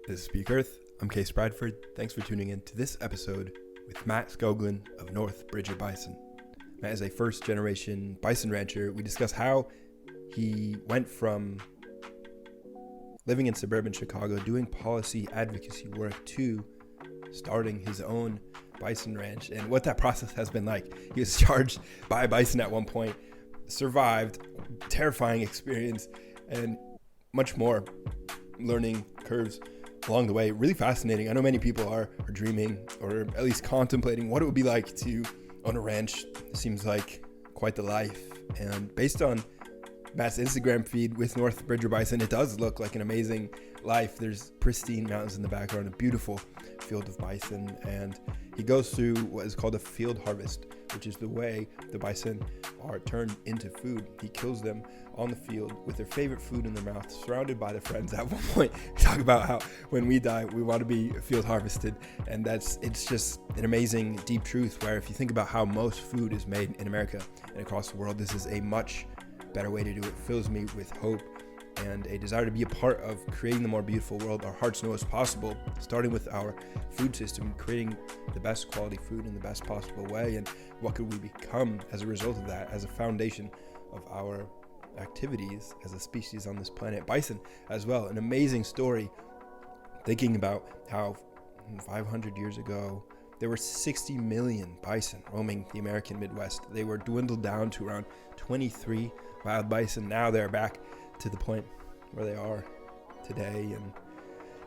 This is Speak Earth. I'm Case Bradford. Thanks for tuning in to this episode with Matt Skoglund of North Bridger Bison. Matt is a first-generation bison rancher. We discuss how he went from living in suburban Chicago, doing policy advocacy work, to starting his own bison ranch, and what that process has been like. He was charged by a bison at one point, survived, terrifying experience, and much more learning curves along the way. Really fascinating. I know many people are dreaming, or at least contemplating, what it would be like to own a ranch. It seems like quite the life. And based on Matt's Instagram feed with North Bridger Bison, it does look like an amazing life. There's pristine mountains in the background, a beautiful field of bison, and he goes through what is called a field harvest, which is the way the bison are turned into food. He kills them on the field with their favorite food in their mouth, surrounded by their friends. At one point, we talk about how when we die, we want to be field harvested, and it's just an amazing deep truth, where if you think about how most food is made in America and across the world, this is a much better way to do it. It fills me with hope and a desire to be a part of creating the more beautiful world our hearts know is possible, starting with our food system, creating the best quality food in the best possible way. And what could we become as a result of that, as a foundation of our activities as a species on this planet? Bison as well, an amazing story, thinking about how 500 years ago there were 60 million bison roaming the American Midwest. They were dwindled down to around 23 wild bison. Now they're back to the point where they are today. And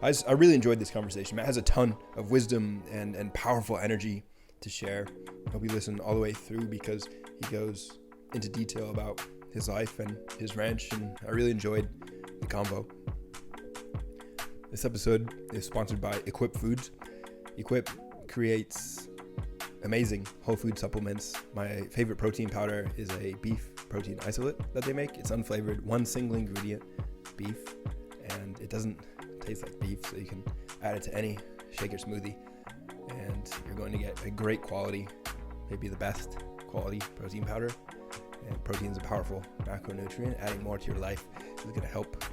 I really enjoyed this conversation. Matt has a ton of wisdom and powerful energy to share. I hope you listen all the way through, because he goes into detail about his life and his ranch, and I really enjoyed the convo. This episode is sponsored by Equip Foods. Equip creates amazing whole food supplements. My favorite protein powder is a beef protein isolate that they make. It's unflavored, one single ingredient, beef, and it doesn't taste like beef, so you can add it to any shaker smoothie, and you're going to get a great quality, maybe the best quality protein powder. And protein is a powerful macronutrient. Adding more to your life is going to help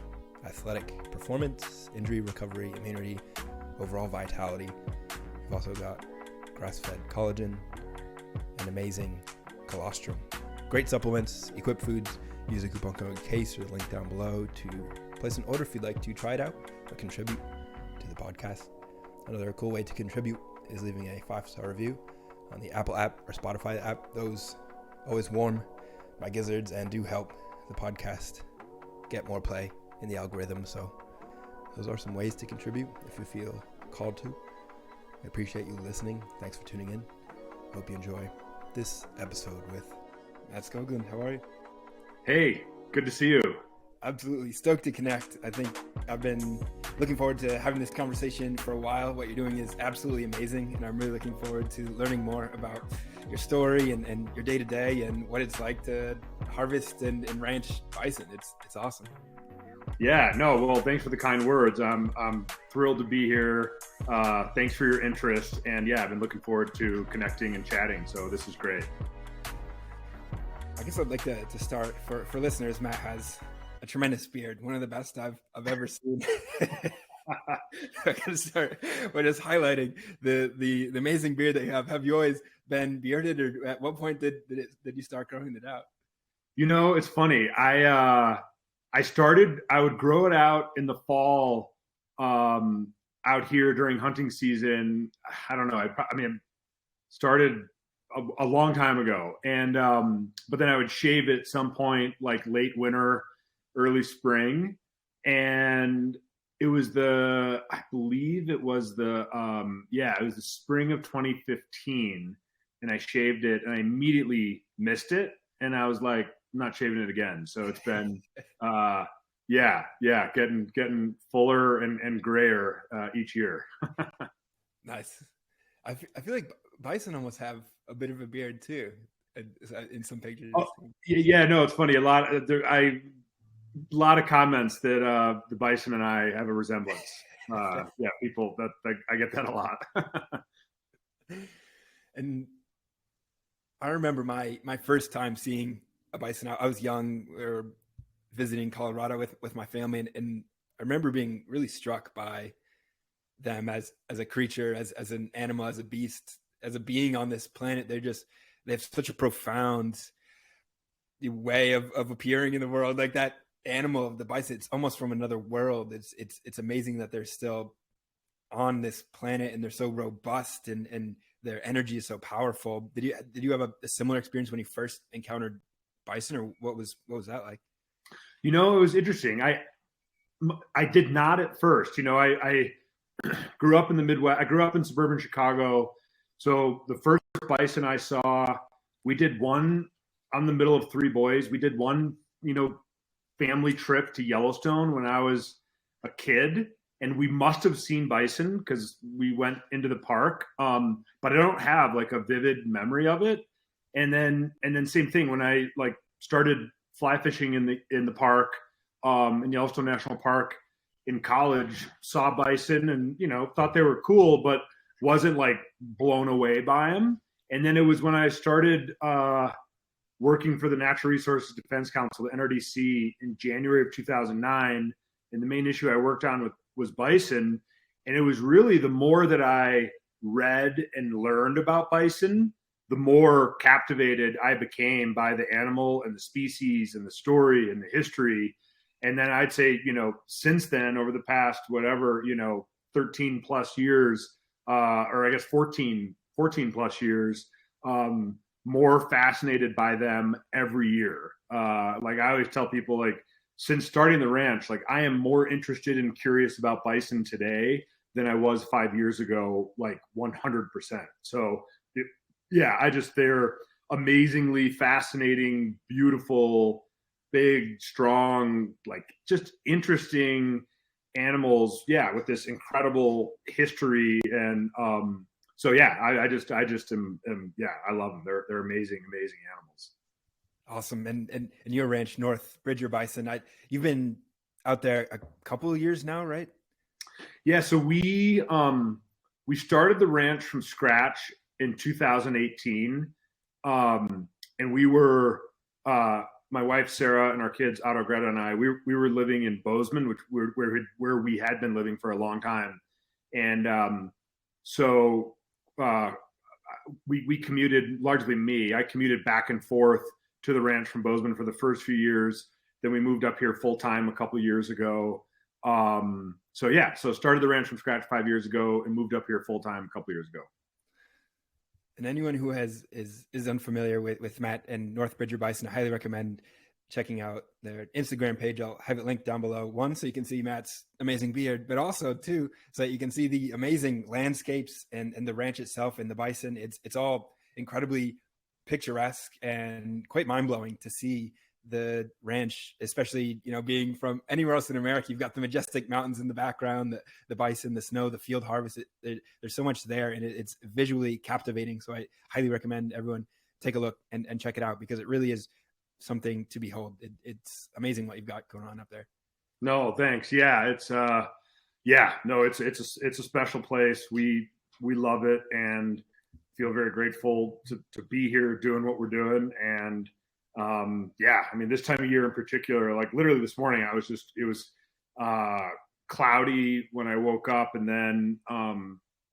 athletic performance, injury recovery, immunity, overall vitality. We've also got grass-fed collagen and amazing colostrum. Great supplements. Equip Foods. Use the coupon code CASE or the link down below to place an order if you'd like to try it out or contribute to the podcast. Another cool way to contribute is leaving a 5-star review on the Apple app or Spotify app. Those always warm my gizzards and do help the podcast get more play in the algorithm. So those are some ways to contribute if you feel called to. I appreciate you listening. Thanks for tuning in. Hope you enjoy this episode with Matt Skoglund. How are you? Hey, good to see you. Absolutely stoked to connect. I think I've been looking forward to having this conversation for a while. What you're doing is absolutely amazing, and I'm really looking forward to learning more about your story and your day-to-day and what it's like to harvest and ranch bison. It's awesome. Yeah, no, well, thanks for the kind words. I'm thrilled to be here. Thanks for your interest. And yeah, I've been looking forward to connecting and chatting. So this is great. I guess I'd like to start for listeners. Matt has a tremendous beard, one of the best I've ever seen. I can start by just highlighting the amazing beard that you have. Have you always been bearded, or at what point did you start growing it out? You know, it's funny. I would grow it out in the fall, out here during hunting season. I don't know. I mean, started a long time ago, and but then I would shave it some point, like late winter, early spring, and it was I believe it was the spring of 2015, and I shaved it, and I immediately missed it, and I was like, I'm not shaving it again. So it's been, getting fuller and grayer each year. Nice. I feel like bison almost have a bit of a beard too, in some pictures. Oh, yeah, no, it's funny. A lot of comments that the bison and I have a resemblance. People that I get that a lot. And I remember my first time seeing a bison. I was young. We were visiting Colorado with my family, and I remember being really struck by them as a creature, as an animal, as a beast, as a being on this planet. They have such a profound way of appearing in the world. Like that animal of the bison, it's almost from another world. It's amazing that they're still on this planet and they're so robust and their energy is so powerful. Did you have a similar experience when you first encountered bison, or what was that like? It was interesting. I did not at first. I grew up in the Midwest. I grew up in suburban Chicago. So the first bison I saw, we did one. I'm the middle of three boys. We did one, family trip to Yellowstone when I was a kid, and we must have seen bison because we went into the park. But I don't have like a vivid memory of it. And then same thing when I like started fly fishing in the park, in Yellowstone National Park in college, saw bison and thought they were cool, but wasn't like blown away by them. And then it was when I started working for the Natural Resources Defense Council, the NRDC, in January of 2009. And the main issue I worked on was bison. And it was really the more that I read and learned about bison, the more captivated I became by the animal and the species and the story and the history. And then I'd say, since then, over the past, 13 plus years, or I guess 14 plus years, more fascinated by them every year. Like I always tell people, like, since starting the ranch, like I am more interested and curious about bison today than I was 5 years ago, like 100%. So they're amazingly fascinating, beautiful, big, strong, like just interesting animals. Yeah. With this incredible history. And, I just am, I love them. They're amazing, amazing animals. Awesome. And your ranch, North Bridger Bison, you've been out there a couple of years now, right? Yeah. So we started the ranch from scratch in 2018. And we were, my wife, Sarah, and our kids, Otto, Greta, and I, we were living in Bozeman, where we had been living for a long time. And, we commuted, largely me. I commuted back and forth to the ranch from Bozeman for the first few years. Then we moved up here full time a couple of years ago. So started the ranch from scratch 5 years ago and moved up here full time a couple of years ago. And anyone who is unfamiliar with Matt and North Bridger Bison, I highly recommend checking out their Instagram page. I'll have it linked down below. One, so you can see Matt's amazing beard, but also two, so that you can see the amazing landscapes and the ranch itself and the bison. It's all incredibly picturesque and quite mind-blowing to see the ranch, especially being from anywhere else in America. You've got the majestic mountains in the background, the bison, the snow, the field harvest. There's so much there, and it's visually captivating. So I highly recommend everyone take a look and check it out, because it really is something to behold. It's amazing what you've got going on up there. No, thanks. Yeah, it's it's a special place. We love it and feel very grateful to be here doing what we're doing. And this time of year in particular, like literally this morning, it was cloudy when I woke up, and then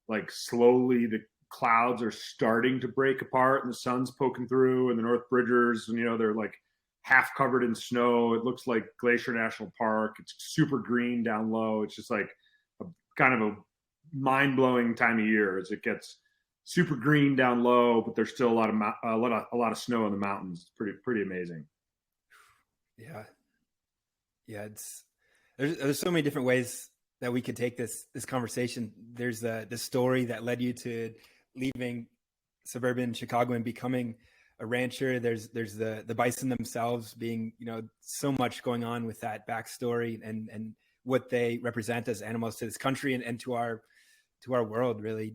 like slowly the clouds are starting to break apart and the sun's poking through, and the North Bridgers, and they're like half covered in snow. It looks like Glacier National Park. It's super green down low. It's just like a kind of a mind-blowing time of year as it gets super green down low, but there's still a lot of snow in the mountains. It's pretty amazing. Yeah. There's so many different ways that we could take this conversation. There's the story that led you to leaving suburban Chicago and becoming a rancher. There's the bison themselves being, so much going on with that backstory and what they represent as animals to this country and to our world, really.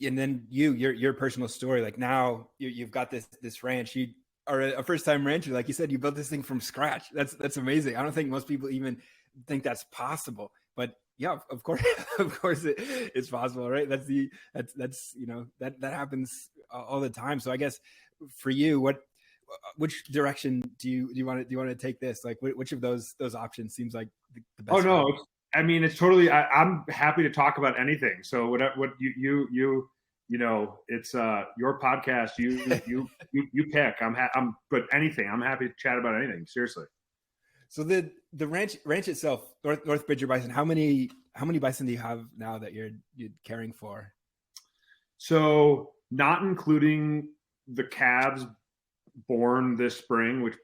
And then your personal story, like now you've got this ranch. You are a first time rancher, like you said. You built this thing from scratch. That's amazing. I don't think most people even think that's possible, but yeah, of course, it's possible, right? That happens all the time. So I guess for you, which direction do you want to take this? Like which of those options seems like the best? Oh no, I mean, it's totally. I'm happy to talk about anything. So what it's your podcast. You pick. But anything. I'm happy to chat about anything. Seriously. So the ranch itself, North Bridger Bison. How many bison do you have now that you're caring for? So not including the calves born this spring, which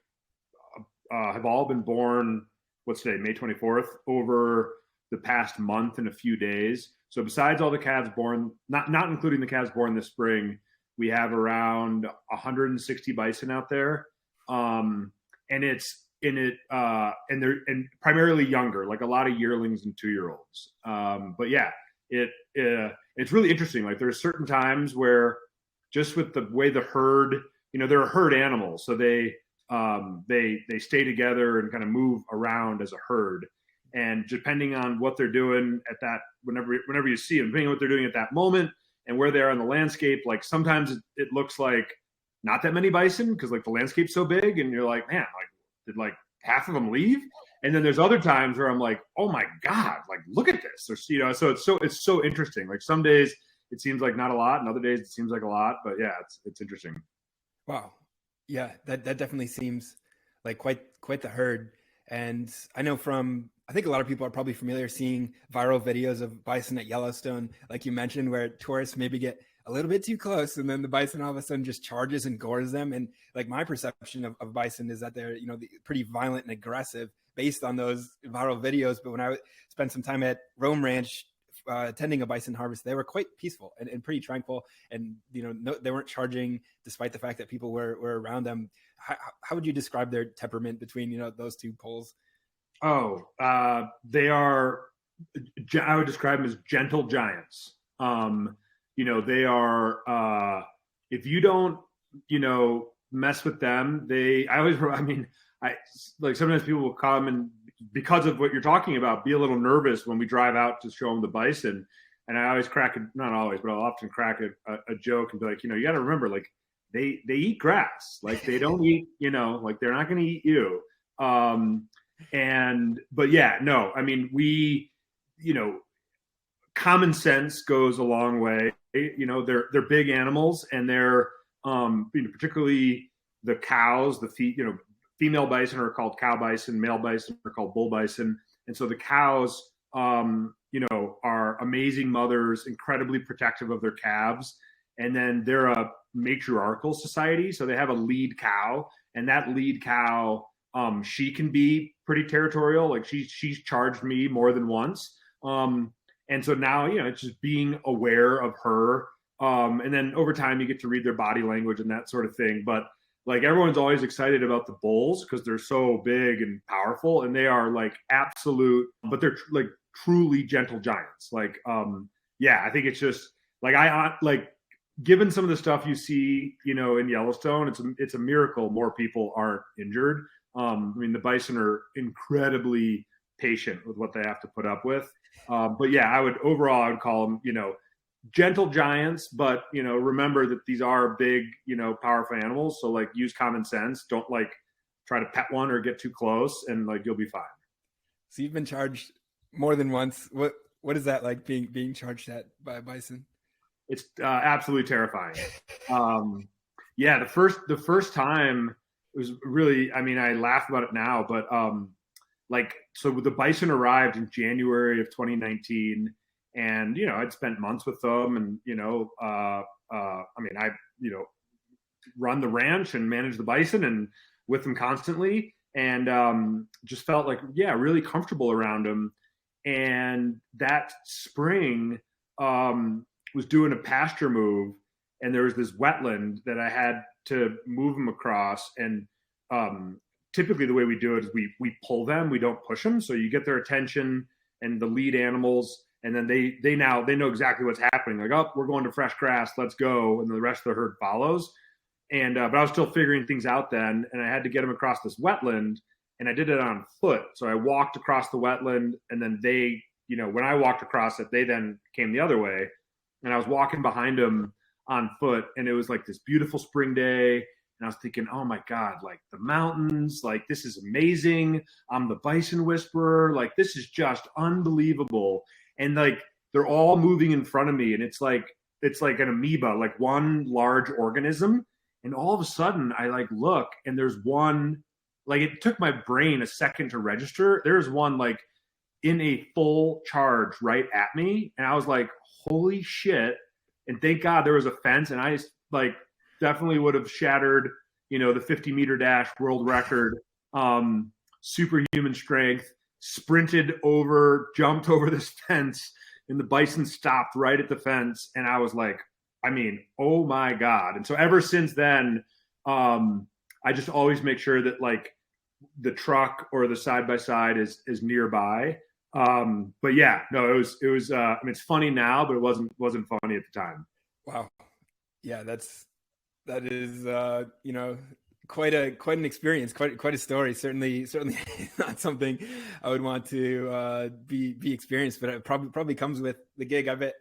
have all been born. What's today? May 24th. Over the past month and a few days. So besides all the calves born, not including the calves born this spring, we have around 160 bison out there, and they're primarily younger, like a lot of yearlings and 2-year-olds. But yeah, it's really interesting. Like there's certain times where just with the way the herd, they're a herd animal, so they stay together and kind of move around as a herd. And depending on what they're doing at that, whenever you see them, depending on what they're doing at that moment and where they are on the landscape, like sometimes it looks like not that many bison because like the landscape's so big, and you're like, man, like did like half of them leave? And then there's other times where I'm like, oh my god, like look at this. There's, so it's so interesting. Like some days it seems like not a lot, and other days it seems like a lot. But yeah, it's interesting. Wow, yeah, that definitely seems like quite the herd. And I know I think a lot of people are probably familiar seeing viral videos of bison at Yellowstone, like you mentioned, where tourists maybe get a little bit too close and then the bison all of a sudden just charges and gores them. And like my perception of bison is that they're, pretty violent and aggressive based on those viral videos. But when I spent some time at Rome Ranch attending a bison harvest, they were quite peaceful and pretty tranquil. And, they weren't charging despite the fact that people were around them. How would you describe their temperament between, those two poles? Oh, they are, I would describe them as gentle giants. They are, if you don't, mess with them, I like sometimes people will come and because of what you're talking about, be a little nervous when we drive out to show them the bison. And I always not always, but I'll often crack a joke and be like, you got to remember, like they eat grass, like they don't eat, like they're not going to eat you. But yeah, no, I mean, common sense goes a long way. They're big animals, and they're, particularly the cows, female bison are called cow bison, male bison are called bull bison. And so the cows, are amazing mothers, incredibly protective of their calves. And then they're a matriarchal society. So they have a lead cow, and that lead cow, she can be pretty territorial. Like she's charged me more than once. And so now, it's just being aware of her. And then over time you get to read their body language and that sort of thing. But like everyone's always excited about the bulls because they're so big and powerful, and they are like absolute, but they're like truly gentle giants. Like, I think it's just like, given some of the stuff you see, in Yellowstone, it's a miracle more people aren't injured. The bison are incredibly patient with what they have to put up with. But yeah, I would call them, gentle giants, but, remember that these are big, powerful animals. So like use common sense. Don't like try to pet one or get too close, and like, you'll be fine. So you've been charged more than once. What is that like being charged at by a bison? It's absolutely terrifying. The first time it was really, I laugh about it now, but so the bison arrived in January of 2019, and I'd spent months with them, and I run the ranch and manage the bison and with them constantly, and just felt like really comfortable around them. And that spring was doing a pasture move, and there was this wetland that I had to move them across. And typically the way we do it is we pull them, we don't push them. So you get their attention and the lead animals, and then they know exactly what's happening. Like, oh, we're going to fresh grass, let's go. And then the rest of the herd follows. And but I was still figuring things out then, and I had to get them across this wetland, and I did it on foot. So I walked across the wetland, and then they, when I walked across it, they then came the other way, and I was walking behind them on foot, and it was like this beautiful spring day, And I was thinking, oh my God, like the mountains, like this is amazing. I'm the bison whisperer. Like this is just unbelievable. And like they're all moving in front of me. And it's like an amoeba, like one large organism. And all of a sudden I like look and there's one, like it took my brain a second to register. There's one like in a full charge right at me. And I was like, holy shit. And thank God there was a fence. And I like definitely would have shattered, the 50-meter dash world record, superhuman strength, sprinted over, jumped over this fence, and the bison stopped right at the fence. And I was like, oh my God. And so ever since then, I just always make sure that like the truck or the side-by-side is nearby. But yeah, no, it was, it's funny now, but it wasn't funny at the time. Wow. Yeah, that is, quite an experience, quite a story. Certainly not something I would want to be experienced, but it probably comes with the gig. I bet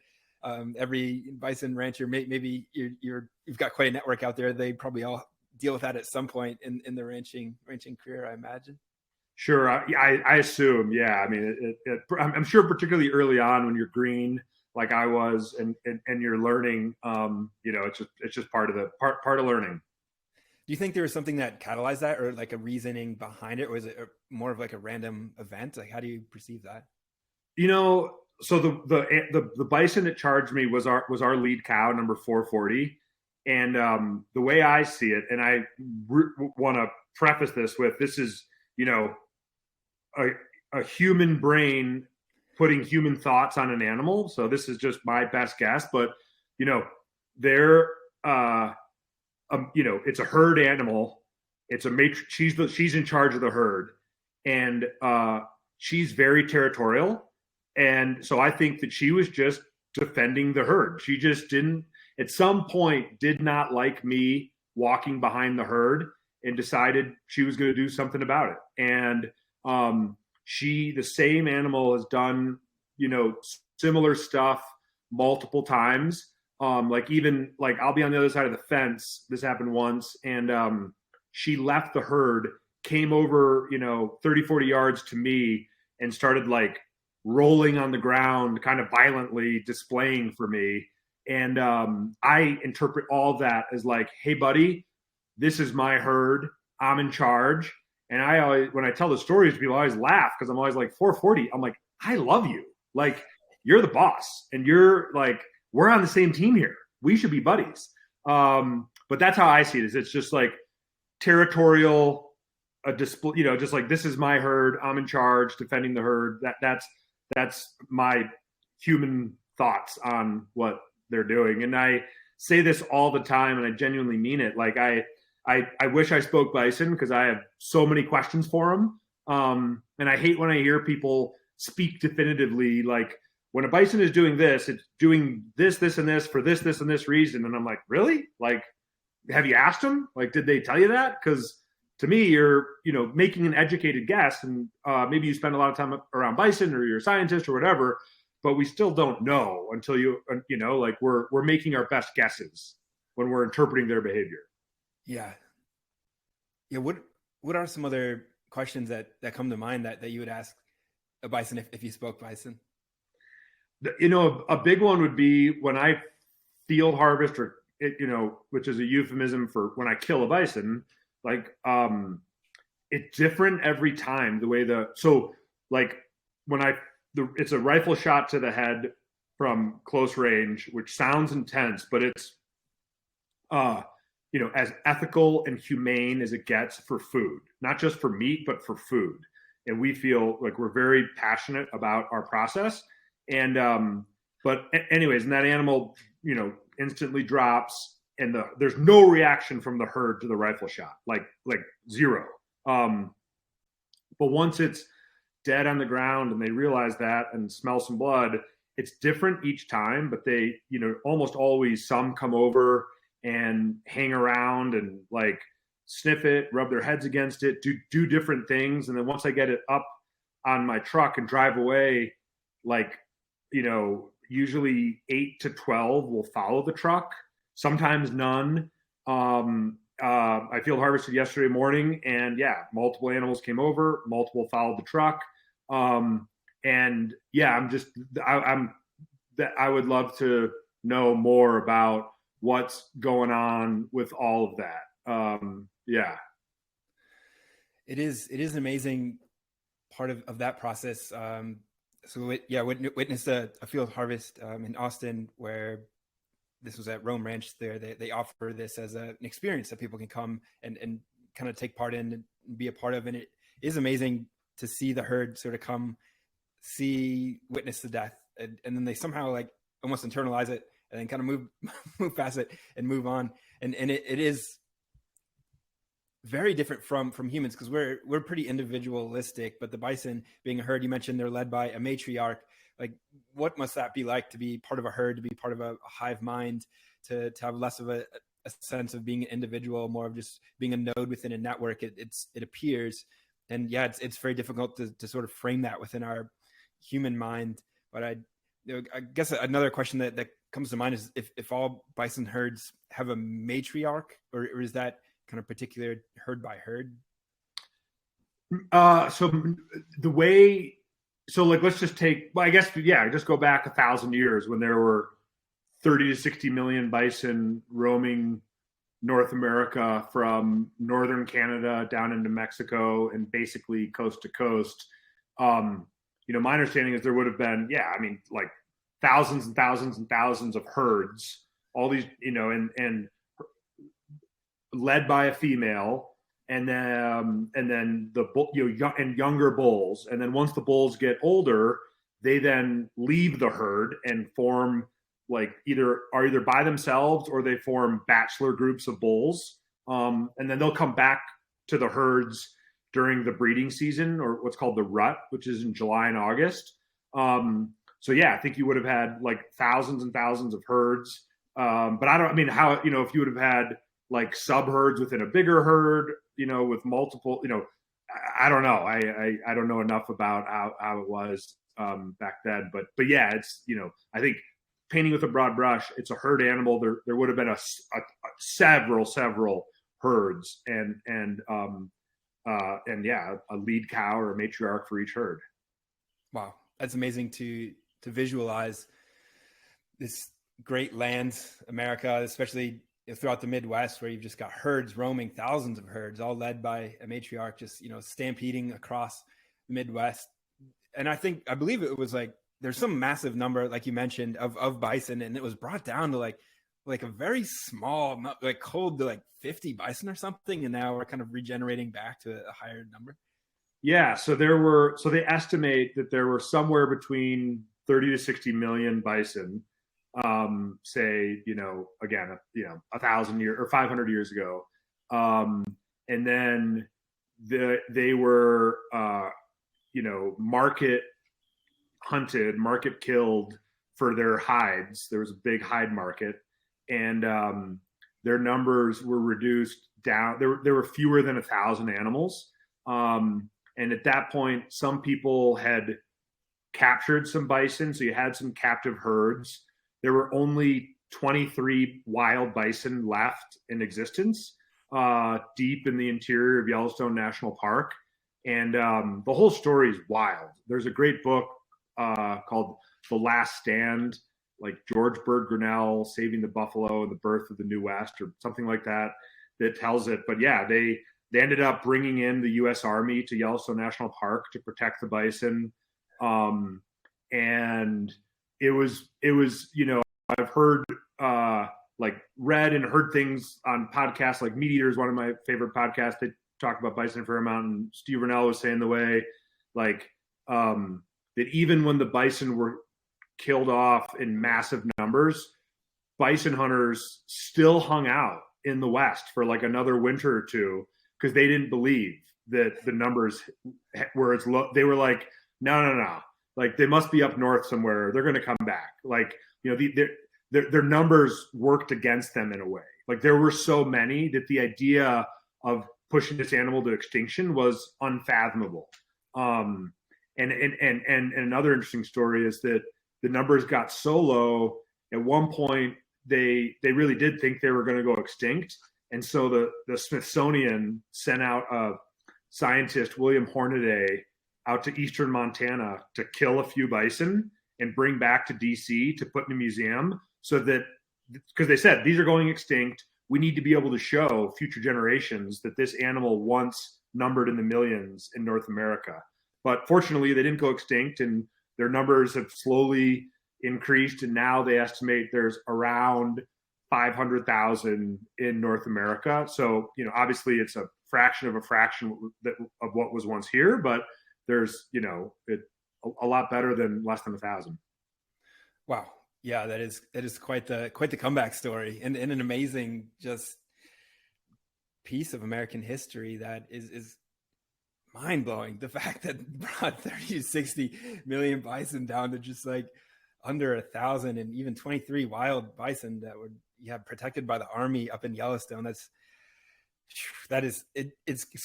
every bison rancher, maybe you've got quite a network out there. They probably all deal with that at some point in the ranching career, I imagine. Sure, I assume, yeah. I'm sure, particularly early on when you're green, like I was, and you're learning, it's just part of learning. Do you think there was something that catalyzed that, or like a reasoning behind it, or was it more of like a random event? Like, how do you perceive that? So the bison that charged me was our lead cow, number 440, and the way I see it, and I want to preface this with, this is a human brain putting human thoughts on an animal. So this is just my best guess, but they're it's a herd animal. It's a matrix. She's in charge of the herd, and she's very territorial. And so I think that she was just defending the herd. She just didn't, at some point, did not like me walking behind the herd, and decided she was going to do something about it. And the same animal has done, similar stuff multiple times. Like even like I'll be on the other side of the fence. This happened once, and she left the herd, came over, 30, 40 yards to me, and started like rolling on the ground, kind of violently displaying for me. And I interpret all that as like, hey, buddy, this is my herd. I'm in charge. And I always, when I tell the stories, people always laugh because I'm always like, 440. I'm like, I love you. Like, you're the boss, and you're like, we're on the same team here. We should be buddies. But that's how I see it. It's just like territorial, a display, just like, this is my herd. I'm in charge, defending the herd. That's my human thoughts on what they're doing. And I say this all the time, and I genuinely mean it. Like I wish I spoke bison, because I have so many questions for them. And I hate when I hear people speak definitively, like, when a bison is doing this, it's doing this, this, and this for this, this, and this reason. And I'm like, really? Like, have you asked them? Like, did they tell you that? Because to me, you're, making an educated guess, and maybe you spend a lot of time around bison, or you're a scientist or whatever, but we still don't know until like we're making our best guesses when we're interpreting their behavior. Yeah. Yeah. What are some other questions that come to mind that you would ask a bison if you spoke bison? A big one would be when I field harvest, or which is a euphemism for when I kill a bison. Like, it's different every time. The way it's a rifle shot to the head from close range, which sounds intense, but it's as ethical and humane as it gets for food, not just for meat, but for food. And we feel like we're very passionate about our process. And, but anyways, and that animal, instantly drops, and there's no reaction from the herd to the rifle shot, like zero. But once it's dead on the ground and they realize that and smell some blood, it's different each time, but they, almost always, some come over and hang around and like sniff it, rub their heads against it, do different things. And then once I get it up on my truck and drive away, like, usually 8 to 12 will follow the truck, sometimes none. And I field harvested yesterday morning, and yeah, multiple animals came over, multiple followed the truck. And yeah, I'm that I would love to know more about what's going on with all of that. Yeah. It is an amazing part of that process. Witnessed a field harvest in Austin where this was at Rome Ranch. There, they offer this as an experience that people can come and kind of take part in and be a part of. And it is amazing to see the herd sort of come, witness the death, and then they somehow like almost internalize it and then kind of move past it and move on. And it is very different from humans because we're pretty individualistic, but the bison being a herd, you mentioned they're led by a matriarch. Like, what must that be like to be part of a herd, to be part of a hive mind, to have less of a sense of being an individual, more of just being a node within a network? It appears, and yeah, it's very difficult to sort of frame that within our human mind. But I guess another question that comes to mind is if all bison herds have a matriarch, or is that kind of particular herd by herd? Let's just take, well, I guess, yeah, just go back 1,000 years when there were 30 to 60 million bison roaming North America from northern Canada down into Mexico and basically coast to coast. My understanding is there would have been, like thousands and thousands and thousands of herds, all these, and led by a female, and then the younger bulls, and then once the bulls get older, they then leave the herd and form either by themselves or they form bachelor groups of bulls, and then they'll come back to the herds during the breeding season, or what's called the rut, which is in July and August. I think you would have had like thousands and thousands of herds, but if you would have had like sub herds within a bigger herd, with multiple, I don't know. I don't know enough about how it was back then, but yeah, it's, I think painting with a broad brush, it's a herd animal. There would have been several herds and yeah, a lead cow or a matriarch for each herd. Wow, that's amazing to visualize this great land, America, especially throughout the Midwest, where you've just got herds roaming, thousands of herds, all led by a matriarch, just stampeding across the Midwest. And I believe it was like there's some massive number, like you mentioned, of bison, and it was brought down to like a very small, like cold to like 50 bison or something, and now we're kind of regenerating back to a higher number. Yeah, so they estimate that there were somewhere between 30 to 60 million bison, say, again, 1,000 years or 500 years ago. And then they were, market hunted, market killed for their hides. There was a big hide market, and their numbers were reduced down. There were fewer than 1,000 animals. And at that point, some people had captured some bison, so you had some captive herds. There were only 23 wild bison left in existence, deep in the interior of Yellowstone National Park. And the whole story is wild. There's a great book called The Last Stand, like George Bird Grinnell, Saving the Buffalo and the Birth of the New West, or something like that tells it. But yeah, they ended up bringing in the U.S. Army to Yellowstone National Park to protect the bison. And it was, I've heard, read and heard things on podcasts like Meat Eater is one of my favorite podcasts. They talk about bison a fair amount, and Steve Rennell was saying the way, that even when the bison were killed off in massive numbers, bison hunters still hung out in the West for like another winter or two, because they didn't believe that the numbers were as low. They were like, no. Like, they must be up north somewhere. They're going to come back. Like, their numbers worked against them in a way. Like, there were so many that the idea of pushing this animal to extinction was unfathomable. And another interesting story is that the numbers got so low at one point, they really did think they were going to go extinct. And so the Smithsonian sent out a scientist, William Hornaday, out to eastern Montana to kill a few bison and bring back to DC to put in a museum, so that, because they said these are going extinct, we need to be able to show future generations that this animal once numbered in the millions in North America. But fortunately, they didn't go extinct, and their numbers have slowly increased, and now they estimate there's around 500,000 in North America. So, obviously it's a fraction of of what was once here, but there's, a lot better than less than 1,000. Wow. Yeah, that is quite the comeback story, and an amazing just piece of American history that is mind blowing. The fact that brought 30 to 60 million bison down to just like under 1,000, and even 23 wild bison that were protected by the Army up in Yellowstone. It's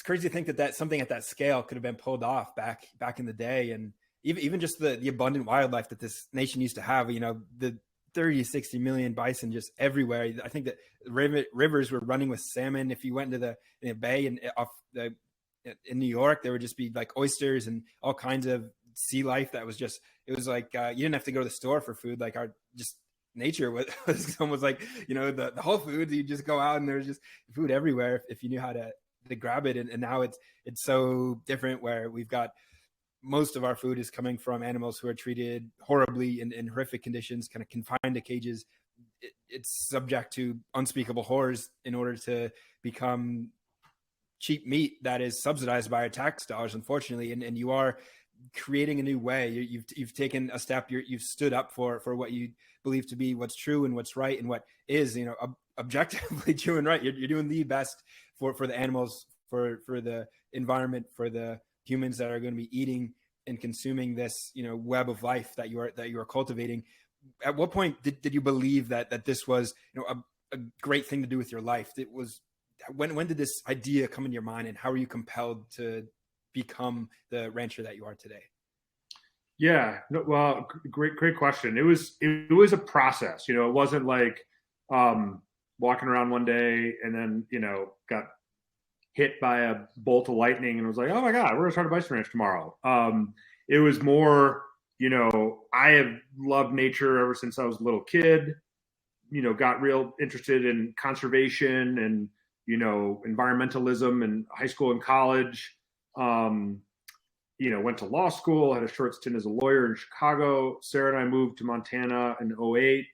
crazy to think that something at that scale could have been pulled off back in the day, and even just the abundant wildlife that this nation used to have. The 30 to 60 million bison just everywhere. I think that rivers were running with salmon. If you went into the bay and in New York, there would just be like oysters and all kinds of sea life that was just, it was like you didn't have to go to the store for food. Like our just nature was almost like, the Whole Foods, you just go out and there's just food everywhere if you knew how to grab it. And now it's so different, where we've got most of our food is coming from animals who are treated horribly in horrific conditions, kind of confined to cages. It's subject to unspeakable horrors in order to become cheap meat that is subsidized by our tax dollars, unfortunately. And you are creating a new way. You've taken a step. You've stood up for what you believe to be what's true and what's right and what is, objectively true and right. You're doing the best for the animals, for the environment, for the humans that are going to be eating and consuming this, web of life that you are cultivating. At what point did you believe that this was, a great thing to do with your life? It was, when did this idea come into your mind, and how were you compelled to become the rancher that you are today? Yeah, no, well, great question. It was a process. It wasn't like walking around one day and then got hit by a bolt of lightning and was like, oh my God, we're gonna start a bison ranch tomorrow. It was more, I have loved nature ever since I was a little kid. Got real interested in conservation and environmentalism in high school and college. Went to law school, had a short stint as a lawyer in Chicago. Sarah and I moved to Montana in 2008.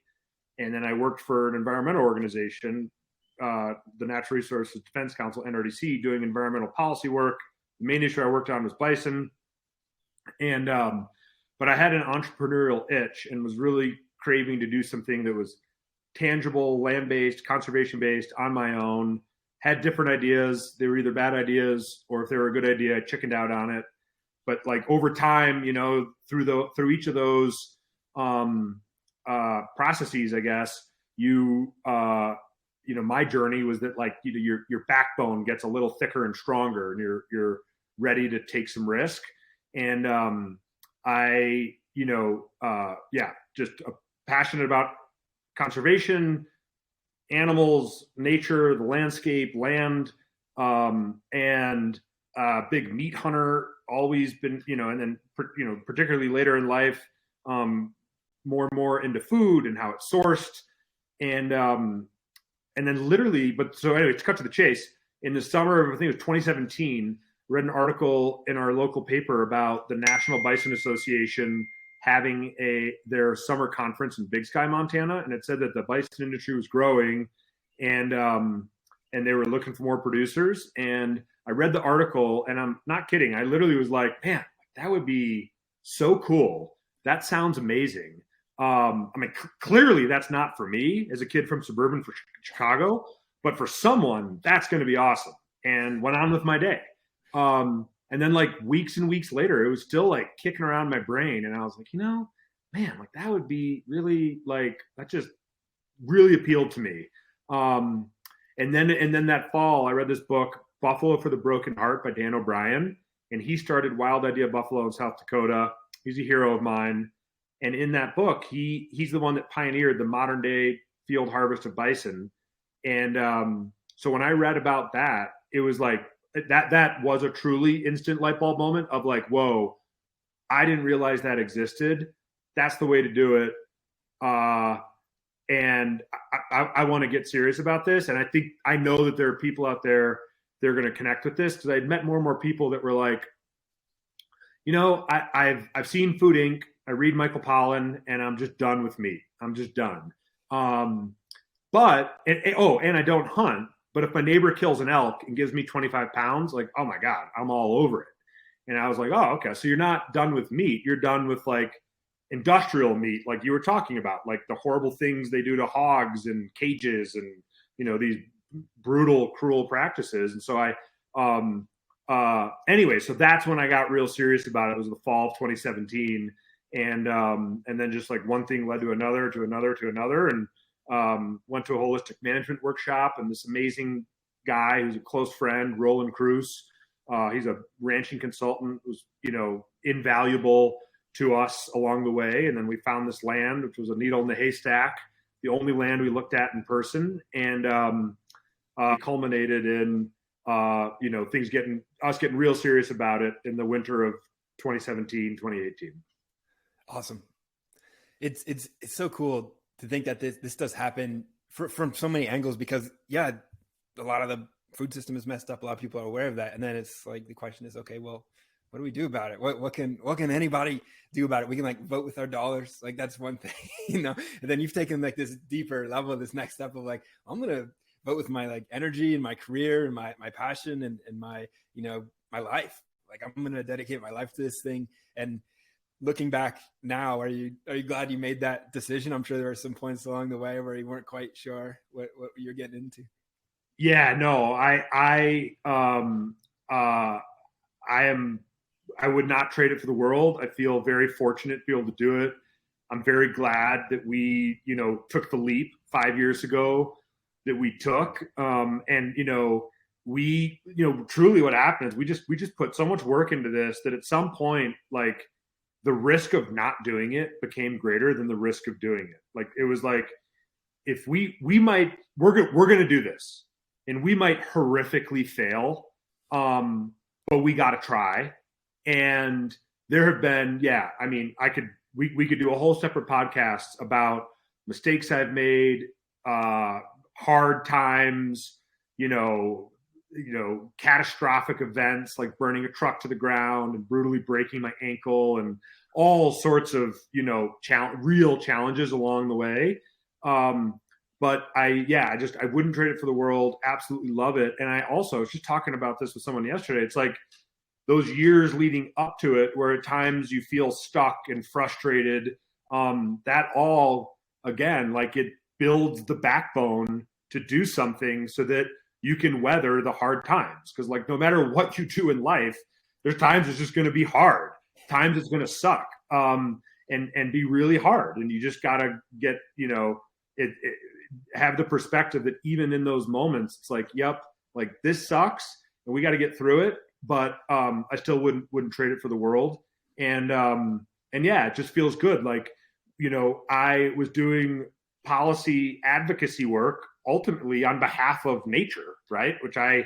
And then I worked for an environmental organization, the Natural Resources Defense Council, NRDC, doing environmental policy work. The main issue I worked on was bison. And, but I had an entrepreneurial itch and was really craving to do something that was tangible, land-based, conservation-based, on my own. Had different ideas. They were either bad ideas, or if they were a good idea, I chickened out on it. But like over time, through each of those processes, I guess, my journey was that like your backbone gets a little thicker and stronger, and you're ready to take some risk. And just passionate about conservation, animals, nature, the landscape, land, and big meat hunter. Always been, and then particularly later in life, more and more into food and how it's sourced, and then literally. But so anyway, to cut to the chase, in the summer of, I think it was 2017, read an article in our local paper about the National Bison Association having their summer conference in Big Sky, Montana, and it said that the bison industry was growing, and they were looking for more producers. And I read the article, and I'm not kidding. I literally was like, man, that would be so cool. That sounds amazing. Clearly that's not for me as a kid from suburban Chicago, but for someone, that's going to be awesome. And went on with my day. And then like weeks and weeks later, it was still like kicking around my brain. And I was like, man, like that would be really like, that just really appealed to me. And then that fall, I read this book, Buffalo for the Broken Heart by Dan O'Brien. And he started Wild Idea Buffalo in South Dakota. He's a hero of mine. And in that book, he's the one that pioneered the modern day field harvest of bison. And So when I read about that, it was like that was a truly instant light bulb moment of like, whoa, I didn't realize that existed. That's the way to do it. And I want to get serious about this. And I know that there are people out there that are going to connect with this, because I'd met more and more people that were like, I've seen Food Inc. I read Michael Pollan, and I'm just done with meat. I'm just done. And I don't hunt. But if my neighbor kills an elk and gives me 25 pounds, like, oh my God, I'm all over it. And I was like, oh, okay. So you're not done with meat. You're done with like industrial meat, like you were talking about, like the horrible things they do to hogs and cages and, these brutal, cruel practices. And so anyway, so that's when I got real serious about it. It was the fall of 2017. And then just like one thing led to another, and went to a holistic management workshop, and this amazing guy who's a close friend, Roland Cruz, he's a ranching consultant, who's, invaluable to us along the way. And then we found this land, which was a needle in the haystack, the only land we looked at in person, and culminated in things getting real serious about it in the winter of 2017, 2018. Awesome. It's so cool to think that this does happen from so many angles, because a lot of the food system is messed up. A lot of people are aware of that. And then it's like, the question is, okay, well, what do we do about it? What can anybody do about it? We can like vote with our dollars. Like, that's one thing, and then you've taken like this deeper level, this next step of like, I'm going to vote with my like energy and my career and my passion and my, my life. Like, I'm going to dedicate my life to this thing. And looking back now, are you glad you made that decision? I'm sure there were some points along the way where you weren't quite sure what you're getting into. Yeah, no, I would not trade it for the world. I feel very fortunate to be able to do it. I'm very glad that we, took the leap 5 years ago that we took. We, truly what happened is we just put so much work into this that at some point, like, the risk of not doing it became greater than the risk of doing it. Like, it was like, if we're going to do this, and we might horrifically fail, but we got to try. And there have been, we could do a whole separate podcast about mistakes I've made, hard times, catastrophic events like burning a truck to the ground and brutally breaking my ankle, and all sorts of, real challenges along the way. But I wouldn't trade it for the world. Absolutely love it. And I also was just talking about this with someone yesterday. It's like those years leading up to it, where at times you feel stuck and frustrated, that all, again, like, it builds the backbone to do something so that you can weather the hard times. Because, like, no matter what you do in life, there's times it's just going to be hard. Times it's going to suck, and be really hard. And you just got to get, have the perspective that even in those moments, it's like, yep, like, this sucks and we got to get through it. But I still wouldn't trade it for the world. And it just feels good. Like, I was doing policy advocacy work ultimately on behalf of nature, right? Which I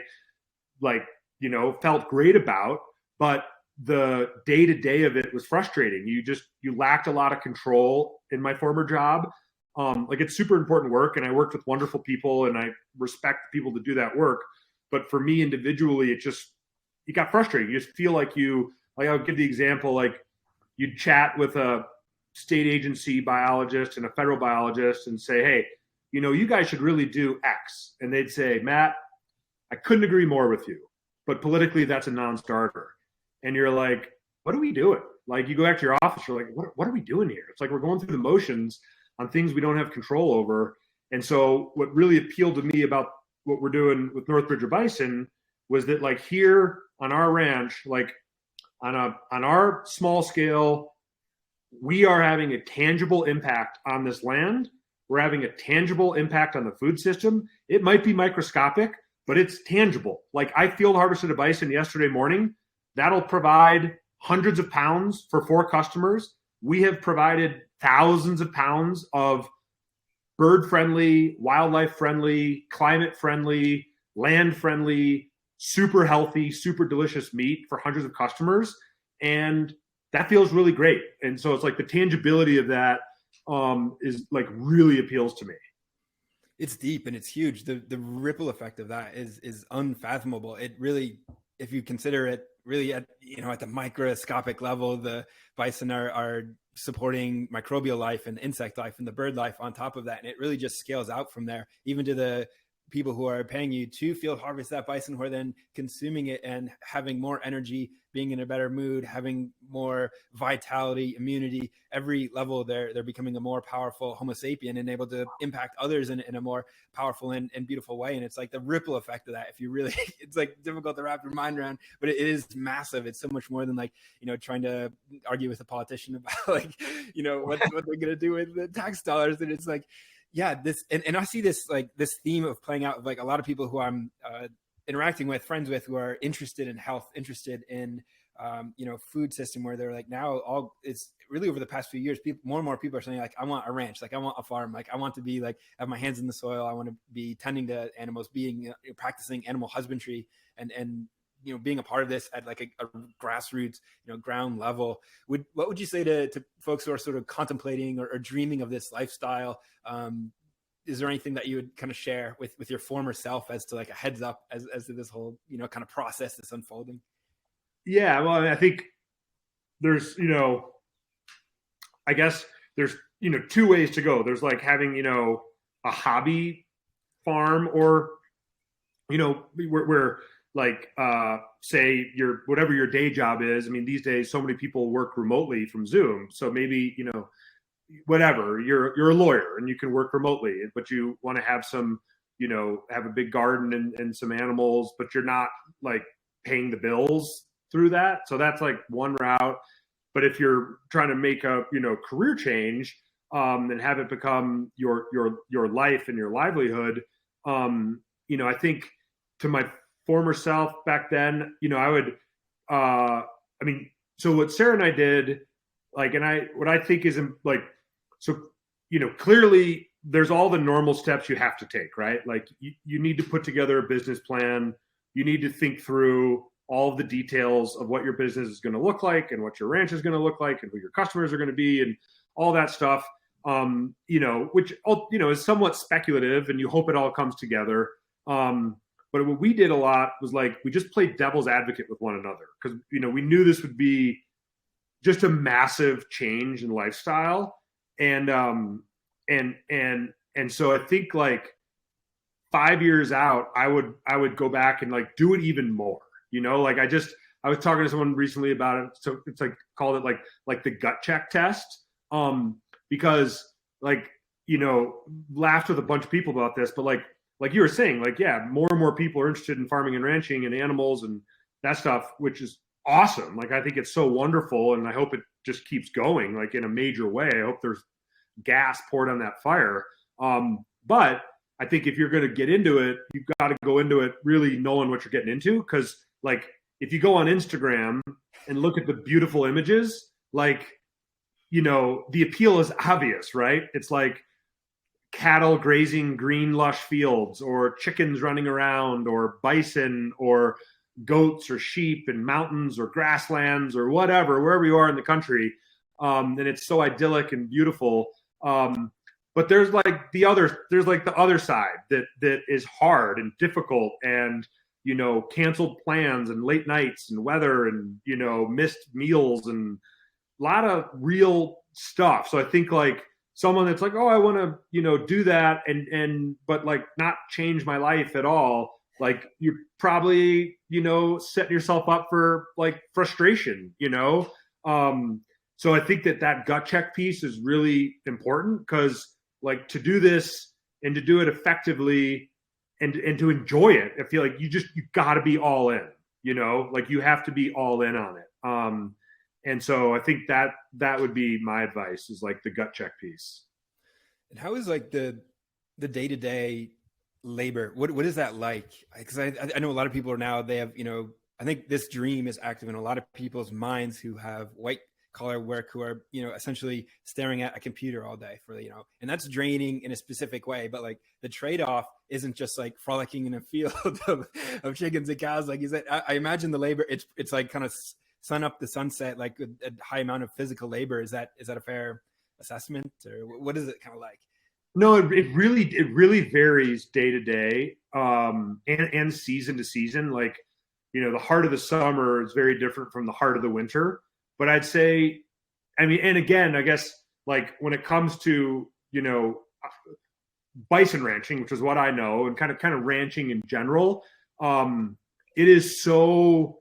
felt great about, but the day-to-day of it was frustrating. You lacked a lot of control in my former job. It's super important work, and I worked with wonderful people, and I respect the people that do that work. But for me individually, it got frustrating. You just feel like I'll give the example, like, you'd chat with a state agency biologist and a federal biologist and say, hey, you guys should really do X. And they'd say, Matt, I couldn't agree more with you, but politically that's a non-starter. And you're like, what are we doing? Like, you go back to your office, you're like, what are we doing here? It's like we're going through the motions on things we don't have control over. And so what really appealed to me about what we're doing with North Bridger Bison was that, like, here on our ranch, like on our small scale, we are having a tangible impact on this land. We're having a tangible impact on the food system. It might be microscopic, but it's tangible. Like, I field harvested a bison yesterday morning. That'll provide hundreds of pounds for 4 customers. We have provided thousands of pounds of bird-friendly, wildlife-friendly, climate-friendly, land friendly, super healthy, super delicious meat for hundreds of customers. And that feels really great. And so it's like the tangibility of that is like really appeals to me. It's deep and it's huge. The ripple effect of that is unfathomable. It really, if you consider it really at at the microscopic level, the bison are supporting microbial life and insect life and the bird life on top of that, and it really just scales out from there, even to the people who are paying you to field harvest that bison, who are then consuming it and having more energy, being in a better mood, having more vitality, immunity. Every level, they're becoming a more powerful Homo sapien and able to impact others in a more powerful and beautiful way. And it's like the ripple effect of that. If you really, it's like difficult to wrap your mind around, but it is massive. It's so much more than like trying to argue with a politician about like what they're gonna do with the tax dollars. And it's like, yeah, this and I see this like this theme of playing out of like a lot of people who I'm interacting with, friends with, who are interested in health, interested in food system, where they're like, now all it's really over the past few years, more and more people are saying like, I want a ranch, like I want a farm, like I want to be like have my hands in the soil, I want to be tending to animals, being practicing animal husbandry and being a part of this at like a grassroots, ground level. What would you say to folks who are sort of contemplating or dreaming of this lifestyle? Is there anything that you would kind of share with your former self as to like a heads up as to this whole, kind of process that's unfolding? Yeah, well, I think there's, I guess there's, two ways to go. There's like having, a hobby farm, or, where like, say whatever your day job is. I mean, these days, so many people work remotely from Zoom. So maybe, whatever, you're a lawyer and you can work remotely, but you want to have some, have a big garden and some animals, but you're not like paying the bills through that. So that's like one route. But if you're trying to make a, career change, and have it become your life and your livelihood, I think to my former self back then, I would, so what Sarah and I did, like, and what I think is like, so, clearly there's all the normal steps you have to take, right? Like you need to put together a business plan. You need to think through all of the details of what your business is going to look like and what your ranch is going to look like and who your customers are going to be and all that stuff, which, is somewhat speculative, and you hope it all comes together. But what we did a lot was like, we just played devil's advocate with one another, because, we knew this would be just a massive change in lifestyle. And so I think like 5 years out, I would go back and like do it even more, like I was talking to someone recently about it. So it's like, called it like the gut check test. Because like, laughed with a bunch of people about this, but like you were saying, like, yeah, more and more people are interested in farming and ranching and animals and that stuff, which is awesome. Like, I think it's so wonderful, and I hope it just keeps going, like, in a major way. I hope there's gas poured on that fire. But I think if you're going to get into it, you've got to go into it really knowing what you're getting into. Because, like, if you go on Instagram and look at the beautiful images, like, the appeal is obvious, right? It's like cattle grazing green lush fields, or chickens running around, or bison, or goats, or sheep, and mountains, or grasslands, or whatever, wherever you are in the country. And it's so idyllic and beautiful. But there's like the other side that is hard and difficult, and, canceled plans and late nights and weather and, missed meals and a lot of real stuff. So I think like someone that's like, oh, I want to, do that but like not change my life at all, like you're probably, setting yourself up for like frustration, So I think that gut check piece is really important, because like to do this and to do it effectively and to enjoy it, I feel like you got to be all in, like you have to be all in on it. And so I think that would be my advice, is like the gut check piece. And how is like the day-to-day labor? What is that like? Because I know a lot of people are now, they have, I think this dream is active in a lot of people's minds who have white collar work who are, essentially staring at a computer all day for, and that's draining in a specific way. But like the trade-off isn't just like frolicking in a field of chickens and cows. Like you said, I imagine the labor, it's like kind of sun up the sunset, like a high amount of physical labor. Is that a fair assessment, or what is it kind of like? No, it really varies day to day, and season to season. Like, the heart of the summer is very different from the heart of the winter. But I'd say, and again, I guess, like when it comes to, bison ranching, which is what I know, and kind of ranching in general, it is so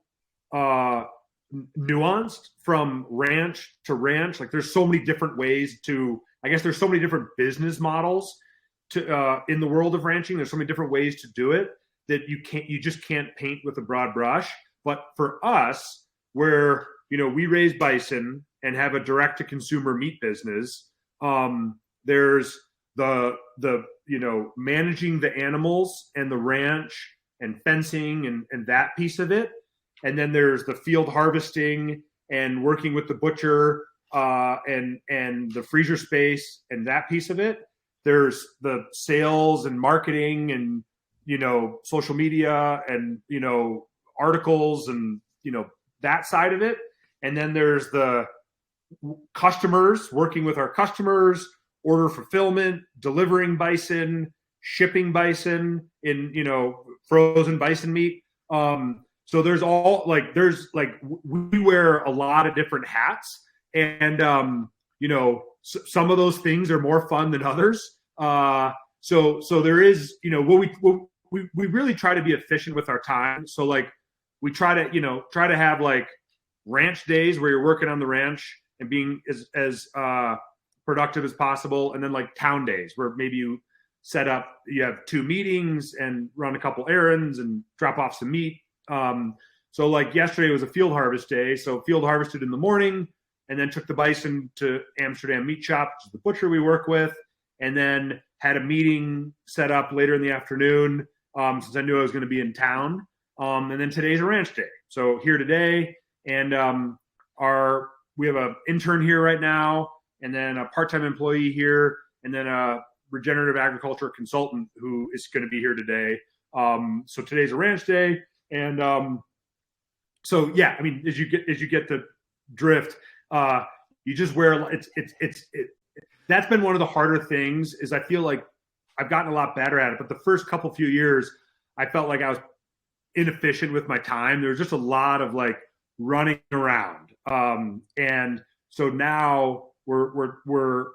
nuanced from ranch to ranch. Like there's so many different ways to, I guess there's so many different business models to in the world of ranching. There's so many different ways to do it that you just can't paint with a broad brush. But for us, where we raise bison and have a direct to consumer meat business, there's the managing the animals and the ranch and fencing and that piece of it, and then there's the field harvesting and working with the butcher and the freezer space and that piece of it. There's the sales and marketing and social media and articles and that side of it. And then there's the customers, working with our customers, order fulfillment, delivering bison, shipping bison in frozen bison meat. So there's we wear a lot of different hats, and some of those things are more fun than others. So there is, we really try to be efficient with our time. So like we try to have like ranch days where you're working on the ranch and being as productive as possible, and then like town days where maybe you have 2 meetings and run a couple errands and drop off some meat. So like yesterday was a field harvest day, so field harvested in the morning and then took the bison to Amsterdam Meat Shop, which is the butcher we work with, and then had a meeting set up later in the afternoon since I knew I was going to be in town. And then today's a ranch day, so here today. And we have an intern here right now, and then a part-time employee here, and then a regenerative agriculture consultant who is going to be here today. So today's a ranch day, and so yeah, as you get the drift, you just wear it's that's been one of the harder things. Is I feel like I've gotten a lot better at it, but the first few years, I felt like I was inefficient with my time. There was just a lot of like running around, and so now we're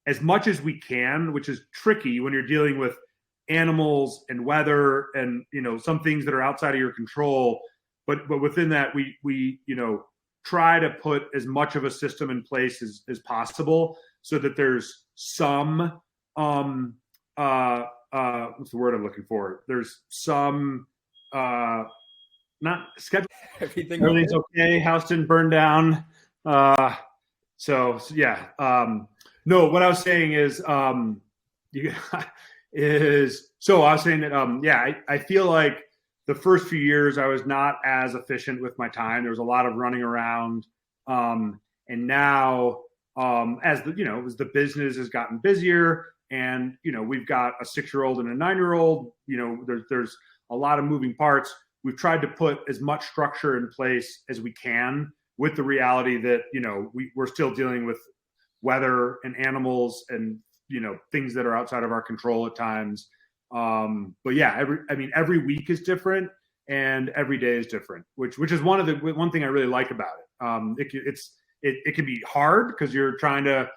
as much as we can, which is tricky when you're dealing with animals and weather and some things that are outside of your control, but within that we try to put as much of a system in place as possible so that there's some what's the word I'm looking for, there's some not schedule. Everything's okay. House didn't burn down. So yeah. No, what I was saying is, I was saying that, I feel like the first few years I was not as efficient with my time. There was a lot of running around. And now, as the business has gotten busier and, we've got a 6-year-old and a 9-year-old, there's a lot of moving parts. We've tried to put as much structure in place as we can, with the reality that, we're still dealing with weather and animals and, things that are outside of our control at times. But yeah, every week is different and every day is different, which is one thing I really like about it. It can be hard because you're trying to,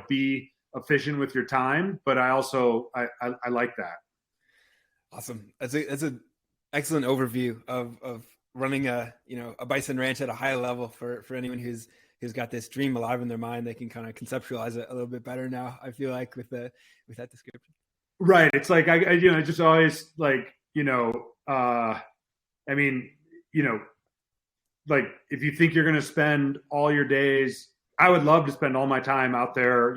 be efficient with your time, but I also, I like that. Awesome. That's an excellent overview of running a bison ranch at a high level for anyone who's got this dream alive in their mind. They can kind of conceptualize it a little bit better now, I feel like, with that description. Right. It's like, I just always like, like if you think you're going to spend all your days, I would love to spend all my time out there,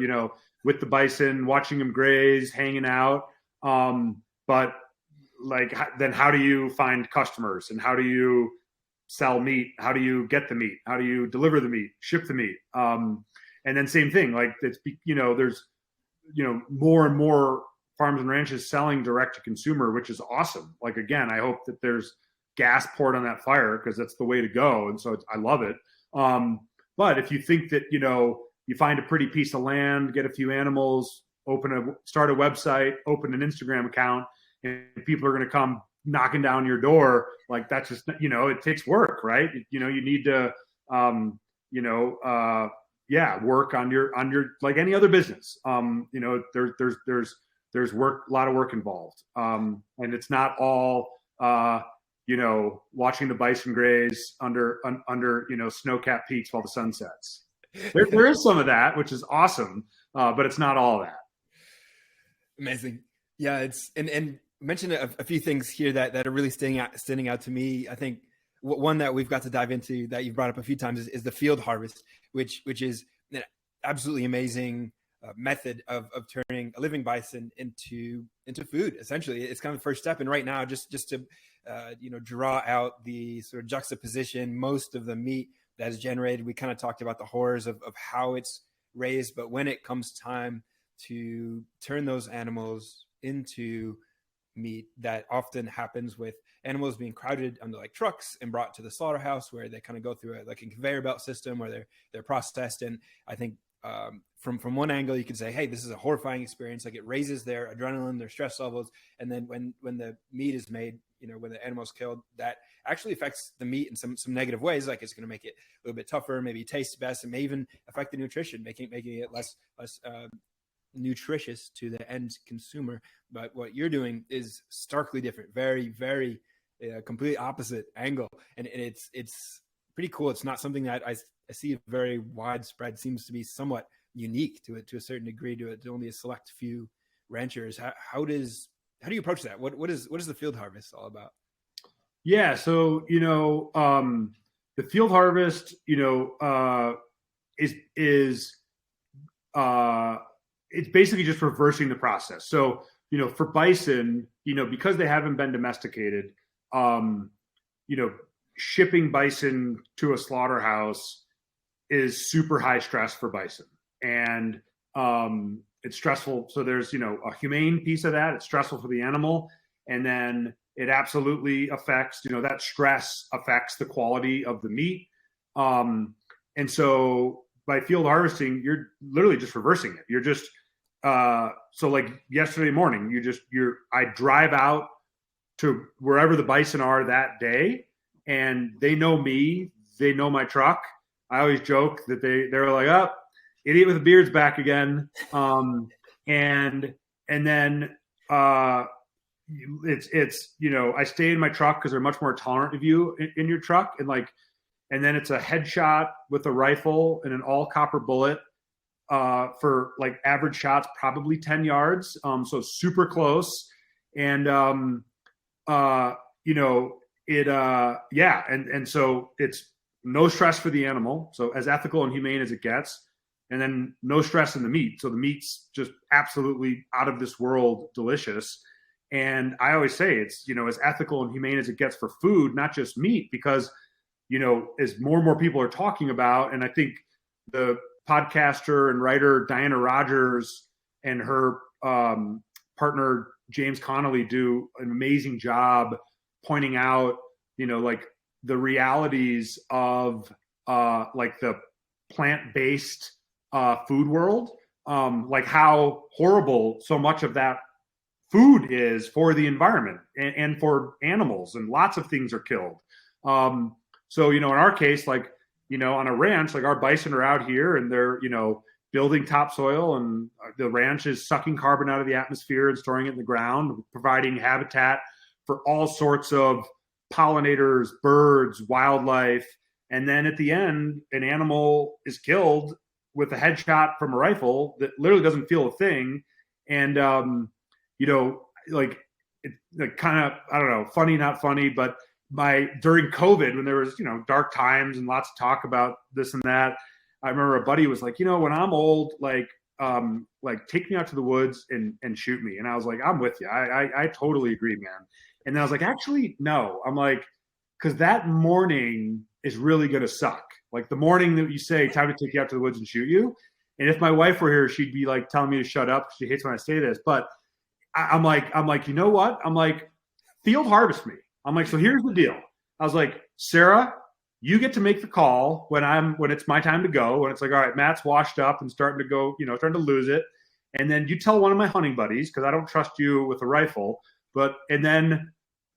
with the bison, watching them graze, hanging out. But like, then how do you find customers and how do you sell meat? How do you get the meat? How do you deliver the meat, ship the meat? And then same thing, like it's, there's, more and more farms and ranches selling direct to consumer, which is awesome. Like, again, I hope that there's gas poured on that fire, because that's the way to go. And so I love it. But if you think that, you find a pretty piece of land, get a few animals, start a website, open an Instagram account, and people are going to come knocking down your door, like that's just, it takes work, right? You need to, work on your, like any other business. There's work, a lot of work involved. And it's not all, watching the bison graze under snow-capped peaks while the sun sets. There is some of that, which is awesome. But it's not all that. Amazing. Yeah. It's, and mention a few things here that are really standing out to me. I think one that we've got to dive into that you've brought up a few times is the field harvest, which is an absolutely amazing method of turning a living bison into food. Essentially, it's kind of the first step. And right now, just to draw out the sort of juxtaposition, most of the meat that is generated, we kind of talked about the horrors of how it's raised, but when it comes time to turn those animals into meat, that often happens with animals being crowded under like trucks and brought to the slaughterhouse, where they kind of go through a conveyor belt system where they're processed. And I think from one angle you can say, hey, this is a horrifying experience. Like, it raises their adrenaline, their stress levels. And then when the meat is made, when the animal's killed, that actually affects the meat in some negative ways. Like, it's going to make it a little bit tougher, maybe taste best, and may even affect the nutrition, making it less nutritious to the end consumer. But what you're doing is starkly different, very, very complete opposite angle. And it's pretty cool. It's not something that I see very widespread. Seems to be somewhat unique to a certain degree, to only a select few ranchers. How do you approach that? What is the field harvest all about? Yeah. So, the field harvest, is it's basically just reversing the process. So, for bison, because they haven't been domesticated, shipping bison to a slaughterhouse is super high stress for bison. And it's stressful. So there's, a humane piece of that. It's stressful for the animal. And then it absolutely affects, that stress affects the quality of the meat. And so by field harvesting, you're literally just reversing it. You're just, so like yesterday morning, I drive out to wherever the bison are that day, and they know me, they know my truck. I always joke that they're like, oh, idiot with a beard's back again. And then, it's, I stay in my truck because they're much more tolerant of you in your truck. And then it's a headshot with a rifle and an all copper bullet, for like average shots, probably 10 yards. So super close. And, And so it's no stress for the animal. So as ethical and humane as it gets, and then no stress in the meat. So the meat's just absolutely out of this world delicious. And I always say it's, as ethical and humane as it gets for food, not just meat, because, as more and more people are talking about, and I think the podcaster and writer Diana Rogers and her partner James Connolly do an amazing job pointing out, like the realities of like the plant-based food world, like how horrible so much of that food is for the environment and for animals, and lots of things are killed. So, in our case, like, on a ranch, like our bison are out here and they're, building topsoil, and the ranch is sucking carbon out of the atmosphere and storing it in the ground, providing habitat for all sorts of pollinators, birds, wildlife. And then at the end, an animal is killed with a headshot from a rifle that literally doesn't feel a thing. And, like kind of, I don't know, funny, not funny, but during COVID, when there was, dark times and lots of talk about this and that, I remember a buddy was like, when I'm old, like take me out to the woods and shoot me. And I was like, I'm with you. I totally agree, man. And then I was like, actually, no. I'm like, because that morning is really going to suck. Like the morning that you say, time to take you out to the woods and shoot you. And if my wife were here, she'd be like telling me to shut up. She hates when I say this, but I'm like, you know what? I'm like, field harvest me. I'm like, so here's the deal. I was like, Sarah, you get to make the call when it's my time to go. When it's like, all right, Matt's washed up and starting to go, starting to lose it. And then you tell one of my hunting buddies, because I don't trust you with a rifle. And then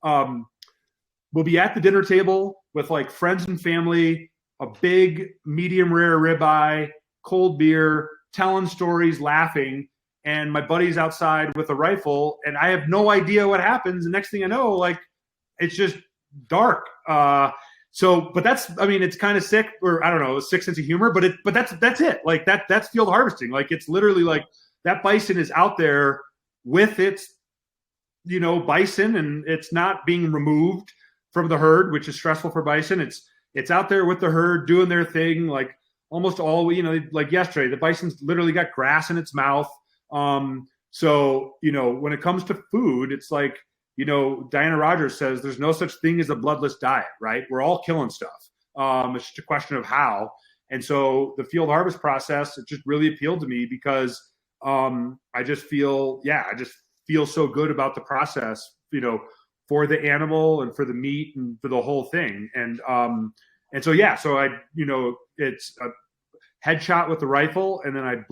we'll be at the dinner table with like friends and family, a big medium rare ribeye, cold beer, telling stories, laughing. And my buddy's outside with a rifle, and I have no idea what happens. The next thing I know, like, it's just dark. But it's kind of sick, or I don't know, a sick sense of humor, but that's it. Like that's field harvesting. Like it's literally like that bison is out there with its, bison, and it's not being removed from the herd, which is stressful for bison. It's out there with the herd doing their thing. Like almost all, like yesterday, the bison's literally got grass in its mouth. So, when it comes to food, it's like, Diana Rogers says there's no such thing as a bloodless diet, right? We're all killing stuff. It's just a question of how. And so the field harvest process, it just really appealed to me because, I just feel so good about the process, for the animal and for the meat and for the whole thing. And so I, it's a headshot with the rifle, and then I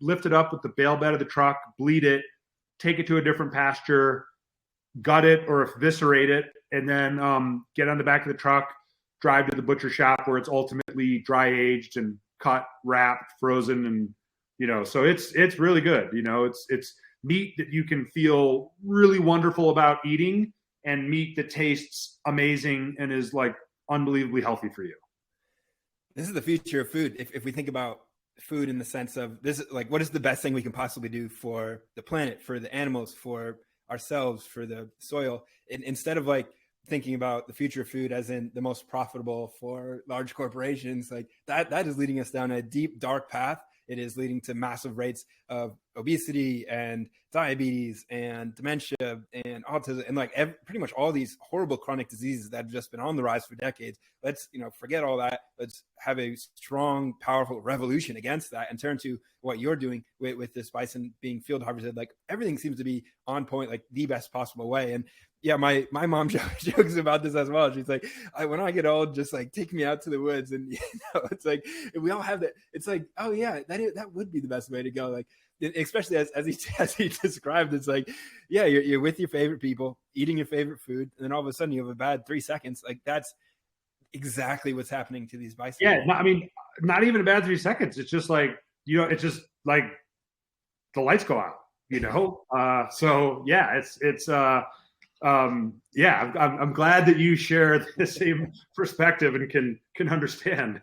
lift it up with the bale bed of the truck, bleed it, take it to a different pasture, gut it or eviscerate it, and then get on the back of the truck, drive to the butcher shop where it's ultimately dry aged and cut, wrapped, frozen, and so it's really good. It's meat that you can feel really wonderful about eating, and meat that tastes amazing and is like unbelievably healthy for you. This is the future of food. If we think about food in the sense of this, like, what is the best thing we can possibly do for the planet, for the animals, for ourselves, for the soil, and instead of like thinking about the future of food as in the most profitable for large corporations, like that is leading us down a deep, dark path. It is leading to massive rates of obesity and diabetes and dementia and autism and like pretty much all these horrible chronic diseases that have just been on the rise for decades. Let's, forget all that. Let's have a strong, powerful revolution against that and turn to what you're doing with this bison being field harvested. Like everything seems to be on point, like the best possible way. And yeah, my mom jokes about this as well. She's like, when I get old, just like take me out to the woods. And it's like, we all have that. It's like, oh yeah, that would be the best way to go. Like, especially as he described, it's like, yeah, you're with your favorite people, eating your favorite food, and then all of a sudden you have a bad 3 seconds. Like that's exactly what's happening to these bison. Yeah, not even a bad 3 seconds. It's just like, it's just like the lights go out. So yeah, I'm glad that you share the same perspective and can understand.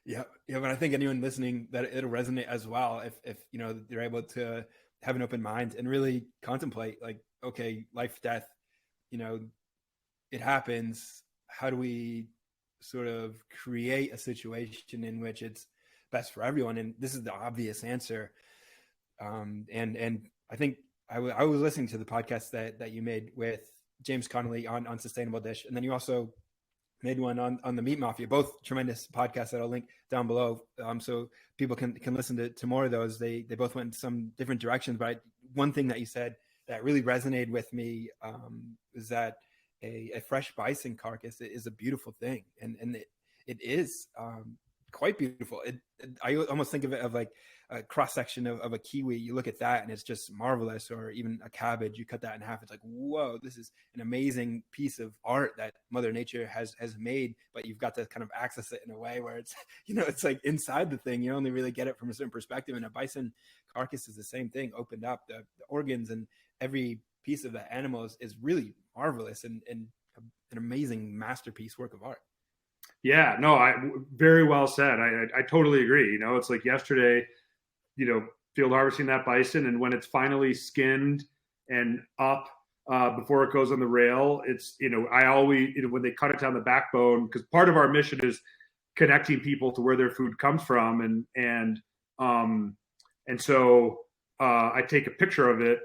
Yeah, but I think anyone listening, that it'll resonate as well if they're able to have an open mind and really contemplate, like, okay, life, death, it happens. How do we sort of create a situation in which it's best for everyone? And this is the obvious answer. And I think I was listening to the podcast that you made with James Connolly on Sustainable Dish, and then you also made one on the Meat Mafia, both tremendous podcasts that I'll link down below, so people can listen to more of those. They both went in some different directions, but one thing that you said that really resonated with me is that a fresh bison carcass is a beautiful thing, and it is quite beautiful. I almost think of it of like a cross section of a kiwi. You look at that and it's just marvelous. Or even a cabbage, you cut that in half, it's like, whoa, this is an amazing piece of art that Mother Nature has made, but you've got to kind of access it in a way where it's, it's like inside the thing. You only really get it from a certain perspective. And a bison carcass is the same thing, opened up. The organs and every piece of the animal is really marvelous and an amazing masterpiece, work of art. Yeah, no, very well said. I totally agree. It's like yesterday, field harvesting that bison, and when it's finally skinned and up before it goes on the rail, it's, I always, when they cut it down the backbone, because part of our mission is connecting people to where their food comes from, and so I take a picture of it,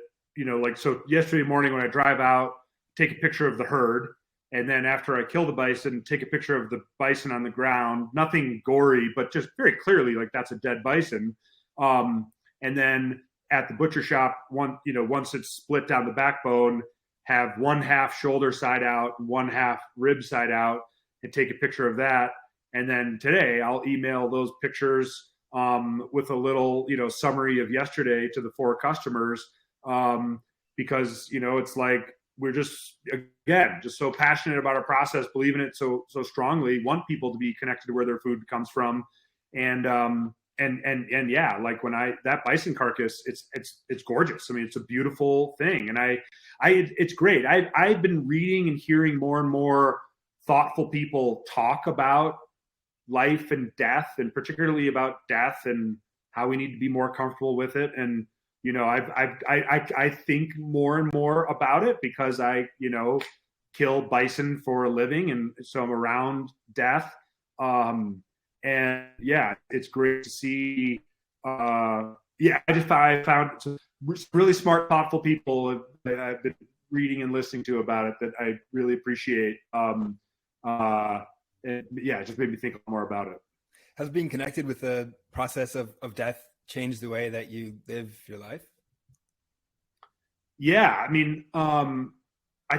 so yesterday morning when I drive out, take a picture of the herd, And then after I kill the bison, take a picture of the bison on the ground, nothing gory, but just very clearly like that's a dead bison. And then at the butcher shop, once it's split down the backbone, have one half shoulder side out, one half rib side out, and take a picture of that. And then today I'll email those pictures with a little, summary of yesterday to the 4 customers, because, it's like, we're just, again, just so passionate about our process, believe in it so strongly, want people to be connected to where their food comes from. And yeah, like when that bison carcass, it's gorgeous. I mean, it's a beautiful thing. And it's great. I've been reading and hearing more and more thoughtful people talk about life and death, and particularly about death and how we need to be more comfortable with it. And, I think more and more about it because I, kill bison for a living. And so I'm around death. And yeah, it's great to see. I found some really smart, thoughtful people that I've been reading and listening to about it that I really appreciate. And yeah, it just made me think more about it. Has being connected with the process of death changed the way that you live your life? Yeah, I mean, I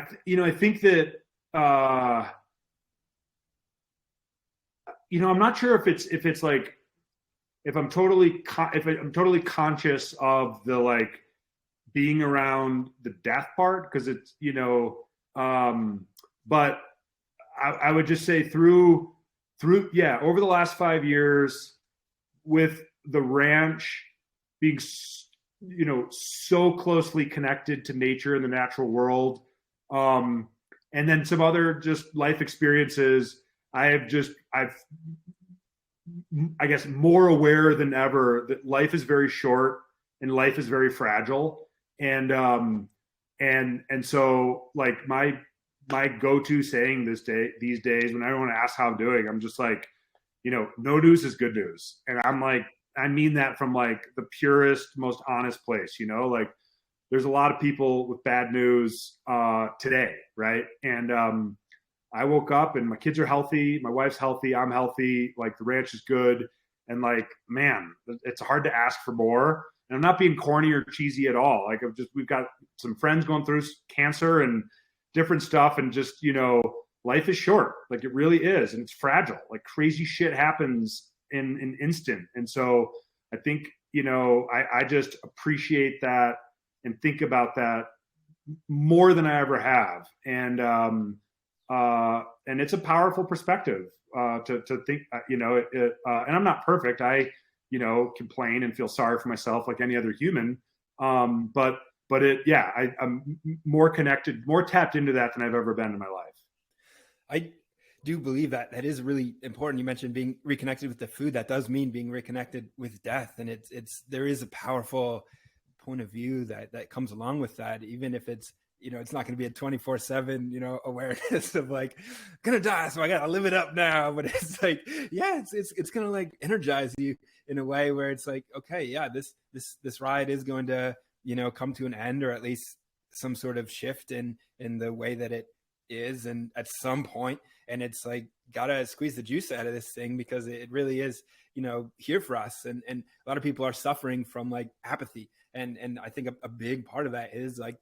think that I'm not sure if I'm totally conscious of the like being around the death part, because it's but I would just say through over the last 5 years with the ranch being so closly connected to nature and the natural world, and then some other just life experiences, I guess more aware than ever that life is very short and life is very fragile. And so like my go-to saying these days when everyone asks how I'm doing, I'm just like, no news is good news. And I'm like, I mean that from like the purest, most honest place, like there's a lot of people with bad news today. Right. And I woke up and my kids are healthy. My wife's healthy. I'm healthy. Like the ranch is good. And like, man, it's hard to ask for more. And I'm not being corny or cheesy at all. Like we've got some friends going through cancer and different stuff. And just, life is short. Like it really is. And it's fragile. Like crazy shit happens in an instant. And so I think, I just appreciate that and think about that more than I ever have. And it's a powerful perspective to think, and I'm not perfect. I, complain and feel sorry for myself like any other human. But I'm more connected, more tapped into that than I've ever been in my life. I do believe that is really important. You mentioned being reconnected with the food. That does mean being reconnected with death. And there is a powerful point of view that comes along with that, even if it's, it's not going to be a 24/7, awareness of like, gonna die, so I got to live it up now. But it's like, yeah, it's going to like energize you in a way where it's like, okay, yeah, this ride is going to, come to an end, or at least some sort of shift in the way that it is. And at some point, and it's like, gotta squeeze the juice out of this thing, because it really is, here for us. And a lot of people are suffering from like apathy. And I think a big part of that is like,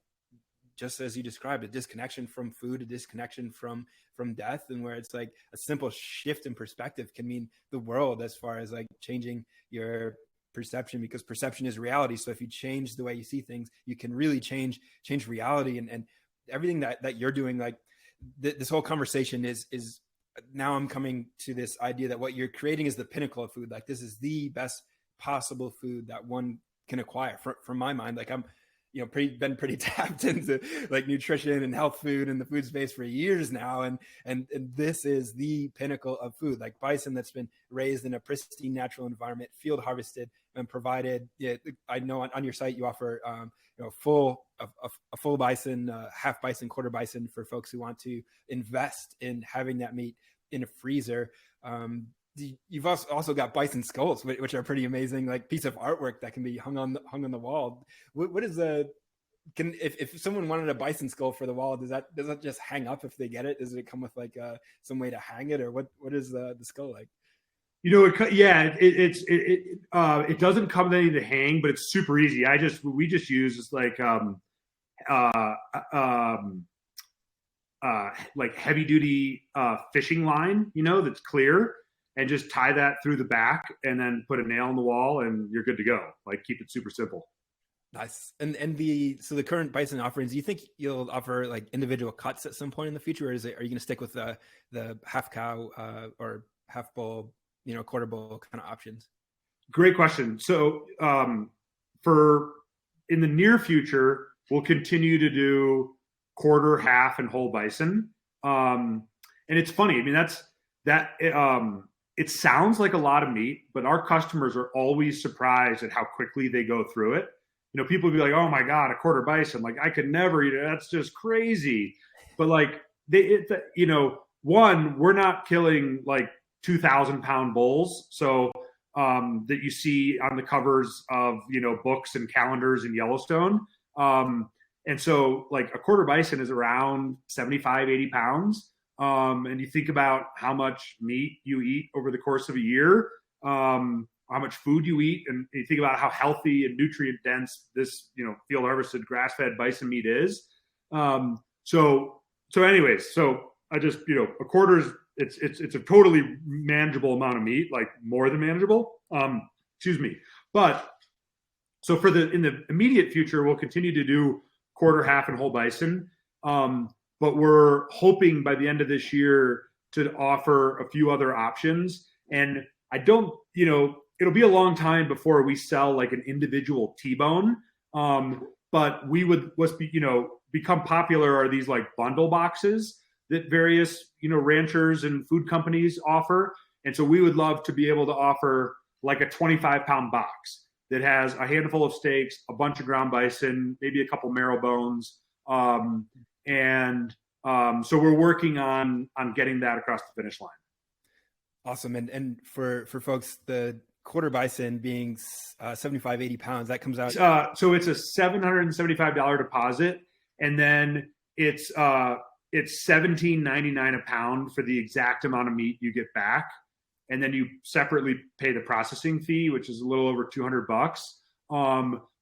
just as you described, a disconnection from food, a disconnection from death, and where it's like a simple shift in perspective can mean the world as far as like changing your perception, because perception is reality. So if you change the way you see things, you can really change reality. And everything that you're doing, like this whole conversation is now I'm coming to this idea that what you're creating is the pinnacle of food. Like this is the best possible food that one can acquire. From my mind, like I'm been pretty tapped into like nutrition and health food and the food space for years now. And this is the pinnacle of food, like bison that's been raised in a pristine natural environment, field harvested and provided. Yeah, I know on your site you offer, a full bison, half bison, quarter bison for folks who want to invest in having that meat in a freezer. You've also got bison skulls, which are pretty amazing, like piece of artwork that can be hung on the wall. What is if someone wanted a bison skull for the wall, does that just hang up if they get it? Does it come with like some way to hang it, or what is the skull like? It doesn't come with anything to hang, but it's super easy. We just use like heavy duty fishing line, that's clear, and just tie that through the back and then put a nail in the wall and you're good to go. Like, keep it super simple. Nice. And the current bison offerings, do you think you'll offer like individual cuts at some point in the future, or are you going to stick with the half cow or half bull, quarter bull kind of options? Great question. So for in the near future, we'll continue to do quarter, half, and whole bison. And it's funny. I mean, it sounds like a lot of meat, but our customers are always surprised at how quickly they go through it. People will be like, "Oh my God, a quarter bison! Like, I could never eat it. That's just crazy." But like one, we're not killing like 2,000-pound bulls, so that you see on the covers of books and calendars in Yellowstone. And so like a quarter bison is around 75, 80 pounds. And you think about how much meat you eat over the course of a year, how much food you eat, and you think about how healthy and nutrient dense this, field harvested grass fed bison meat is. So I just, a quarter is, it's a totally manageable amount of meat, like more than manageable. But so in the immediate future, we'll continue to do quarter, half, and whole bison. But we're hoping by the end of this year to offer a few other options. And it'll be a long time before we sell like an individual T-bone. But we would, become popular are these like bundle boxes that various, ranchers and food companies offer. And so we would love to be able to offer like a 25-pound box that has a handful of steaks, a bunch of ground bison, maybe a couple marrow bones. So we're working on getting that across the finish line. Awesome. And for folks, the quarter bison being 75, 80 pounds, that comes out. So it's a $775 deposit. And then it's $17.99 a pound for the exact amount of meat you get back. And then you separately pay the processing fee, which is a little over $200.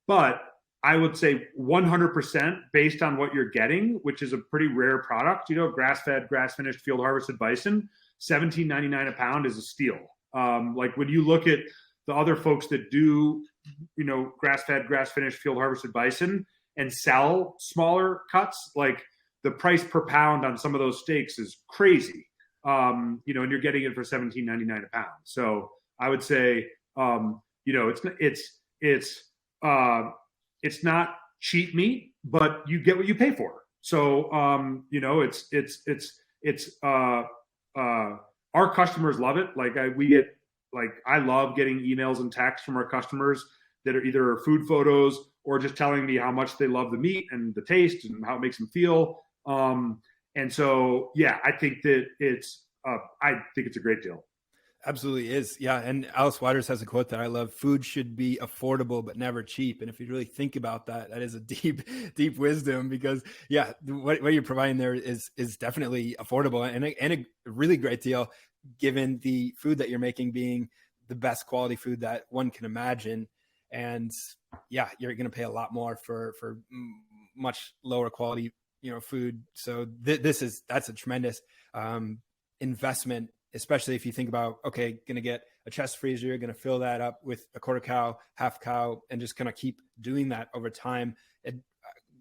But I would say 100% based on what you're getting, which is a pretty rare product, grass-fed, grass-finished, field-harvested bison, $17.99 a pound is a steal. Like when you look at the other folks that do, grass-fed, grass-finished, field-harvested bison and sell smaller cuts, like the price per pound on some of those steaks is crazy. And you're getting it for $17.99 a pound. So I would say, it's not cheap meat, but you get what you pay for. So, our customers love it. Like I love getting emails and texts from our customers that are either food photos or just telling me how much they love the meat and the taste and how it makes them feel. And so, yeah, I think that it's a great deal. Absolutely is. Yeah. And Alice Waters has a quote that I love: food should be affordable, but never cheap. And if you really think about that, that is a deep, deep wisdom, because yeah, what you're providing there is definitely affordable and a really great deal, given the food that you're making being the best quality food that one can imagine. And yeah, you're going to pay a lot more for much lower quality, food. So that's a tremendous, investment, especially if you think about, okay, going to get a chest freezer, you're going to fill that up with a quarter cow, half cow, and just kind of keep doing that over time.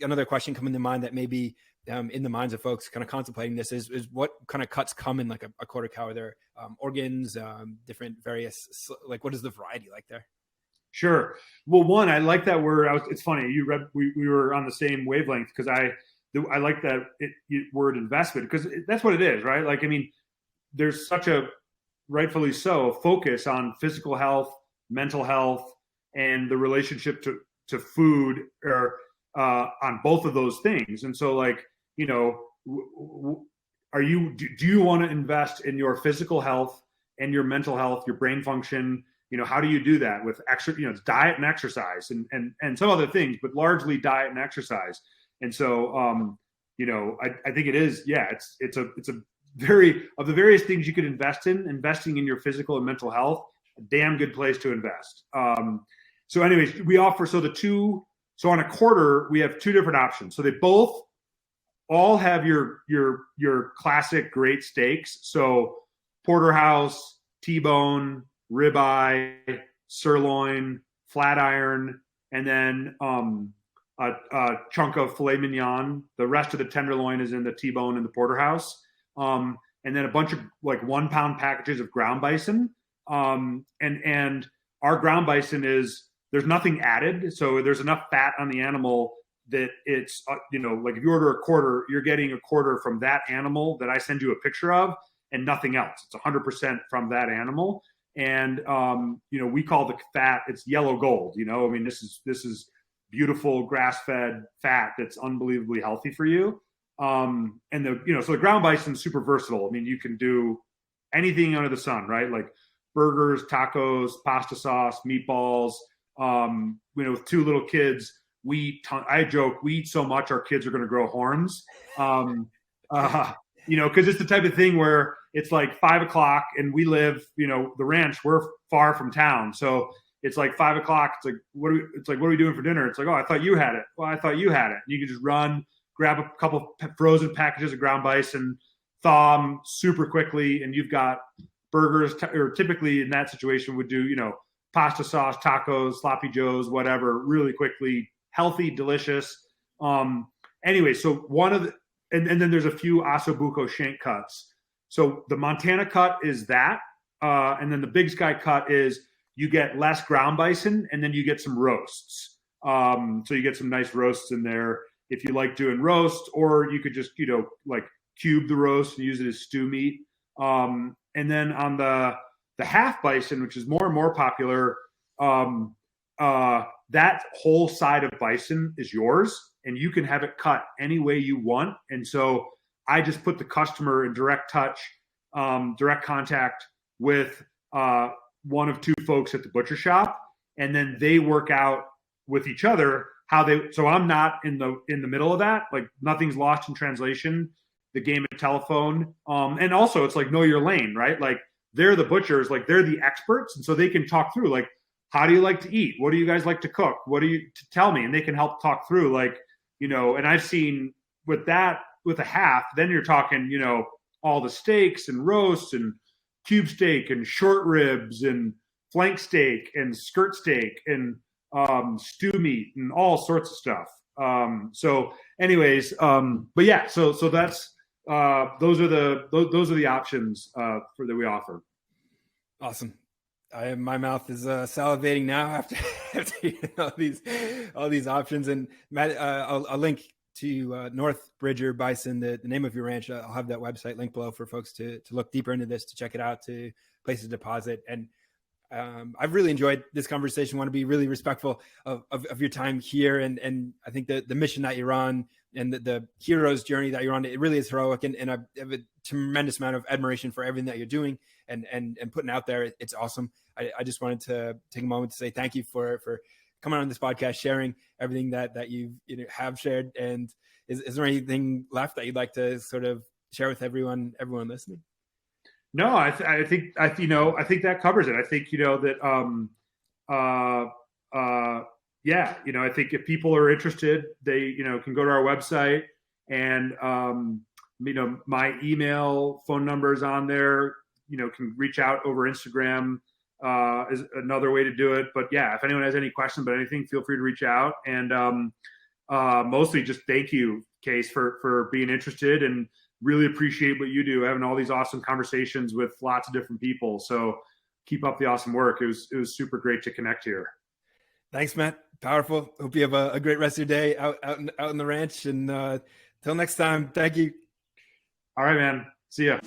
Another question coming to mind that maybe in the minds of folks kind of contemplating this is what kind of cuts come in like a quarter cow? Are there organs, different various, like what is the variety like there? Sure. Well, one, I like that word. It's funny. We were on the same wavelength, because I like that word investment, because that's what it is, right? Like, I mean, there's such a, rightfully so, focus on physical health, mental health, and the relationship to food, or on both of those things. And so, like, do you want to invest in your physical health and your mental health, your brain function, how do you do that with it's diet and exercise and some other things, but largely diet and exercise. And so, I think it is, it's a very, of the various things you could invest in, investing in your physical and mental health, a damn good place to invest. So anyways, we offer, so on a quarter, we have two different options. So they all have your classic great steaks. So porterhouse, T-bone, ribeye, sirloin, flat iron, and then a chunk of filet mignon. The rest of the tenderloin is in the T-bone and the porterhouse. And then a bunch of like 1 pound packages of ground bison. And our ground bison there's nothing added. So there's enough fat on the animal that it's, like if you order a quarter, you're getting a quarter from that animal that I send you a picture of and nothing else. It's 100% from that animal. And, we call the fat, it's yellow gold, this is beautiful grass-fed fat that's unbelievably healthy for you. And so the ground bison is super versatile. I mean, you can do anything under the sun, right? Like burgers, tacos, pasta sauce, meatballs. With 2 little kids, I joke, we eat so much our kids are going to grow horns. Because it's the type of thing where it's like 5 o'clock and we live, the ranch, we're far from town. So it's like 5 o'clock. It's like, what are we doing for dinner? It's like, oh, I thought you had it. Well, I thought you had it. And you can just run, grab a couple frozen packages of ground bison, thaw them super quickly. And you've got burgers, or typically in that situation would do, pasta sauce, tacos, sloppy joes, whatever, really quickly, healthy, delicious. Anyway, so and then there's a few ossobuco shank cuts. So the Montana cut is that. And then the Big Sky cut is you get less ground bison and then you get some roasts. So you get some nice roasts in there if you like doing roast, or you could just, like cube the roast and use it as stew meat. And then on the half bison, which is more and more popular, that whole side of bison is yours and you can have it cut any way you want. And so I just put the customer in direct contact with one of 2 folks at the butcher shop, and then they work out with each other so I'm not in the middle of that. Like nothing's lost in translation, the game of telephone. And also it's like, know your lane, right? Like they're the butchers, like they're the experts. And so they can talk through, like, how do you like to eat? What do you guys like to cook? What do you tell me? And they can help talk through, like, and I've seen with a half, then you're talking, all the steaks and roasts and cube steak and short ribs and flank steak and skirt steak and stew meat and all sorts of stuff. So anyways, but yeah, so that's, those are the options that we offer. Awesome. My mouth is salivating now after all these options. And Matt, I'll link to North Bridger Bison, the name of your ranch. I'll have that website link below for folks to look deeper into this, to check it out, to place a deposit. And I've really enjoyed this conversation. Want to be really respectful of your time here. And I think the mission that you're on and the hero's journey that you're on, it really is heroic. And I have a tremendous amount of admiration for everything that you're doing and putting out there. It's awesome. I just wanted to take a moment to say thank you for coming on this podcast, sharing everything that you have shared. And is there anything left that you'd like to sort of share with everyone listening? No, I think that covers it. I think, I think if people are interested, they, can go to our website and, my email, phone number is on there, can reach out over Instagram, is another way to do it. But yeah, if anyone has any questions about anything, feel free to reach out. And, mostly just thank you, Case, for being interested, and really appreciate what you do, having all these awesome conversations with lots of different people. So keep up the awesome work. It was super great to connect here. Thanks, Matt. Powerful. Hope you have a great rest of your day out in the ranch. And till next time, thank you. All right, man. See ya.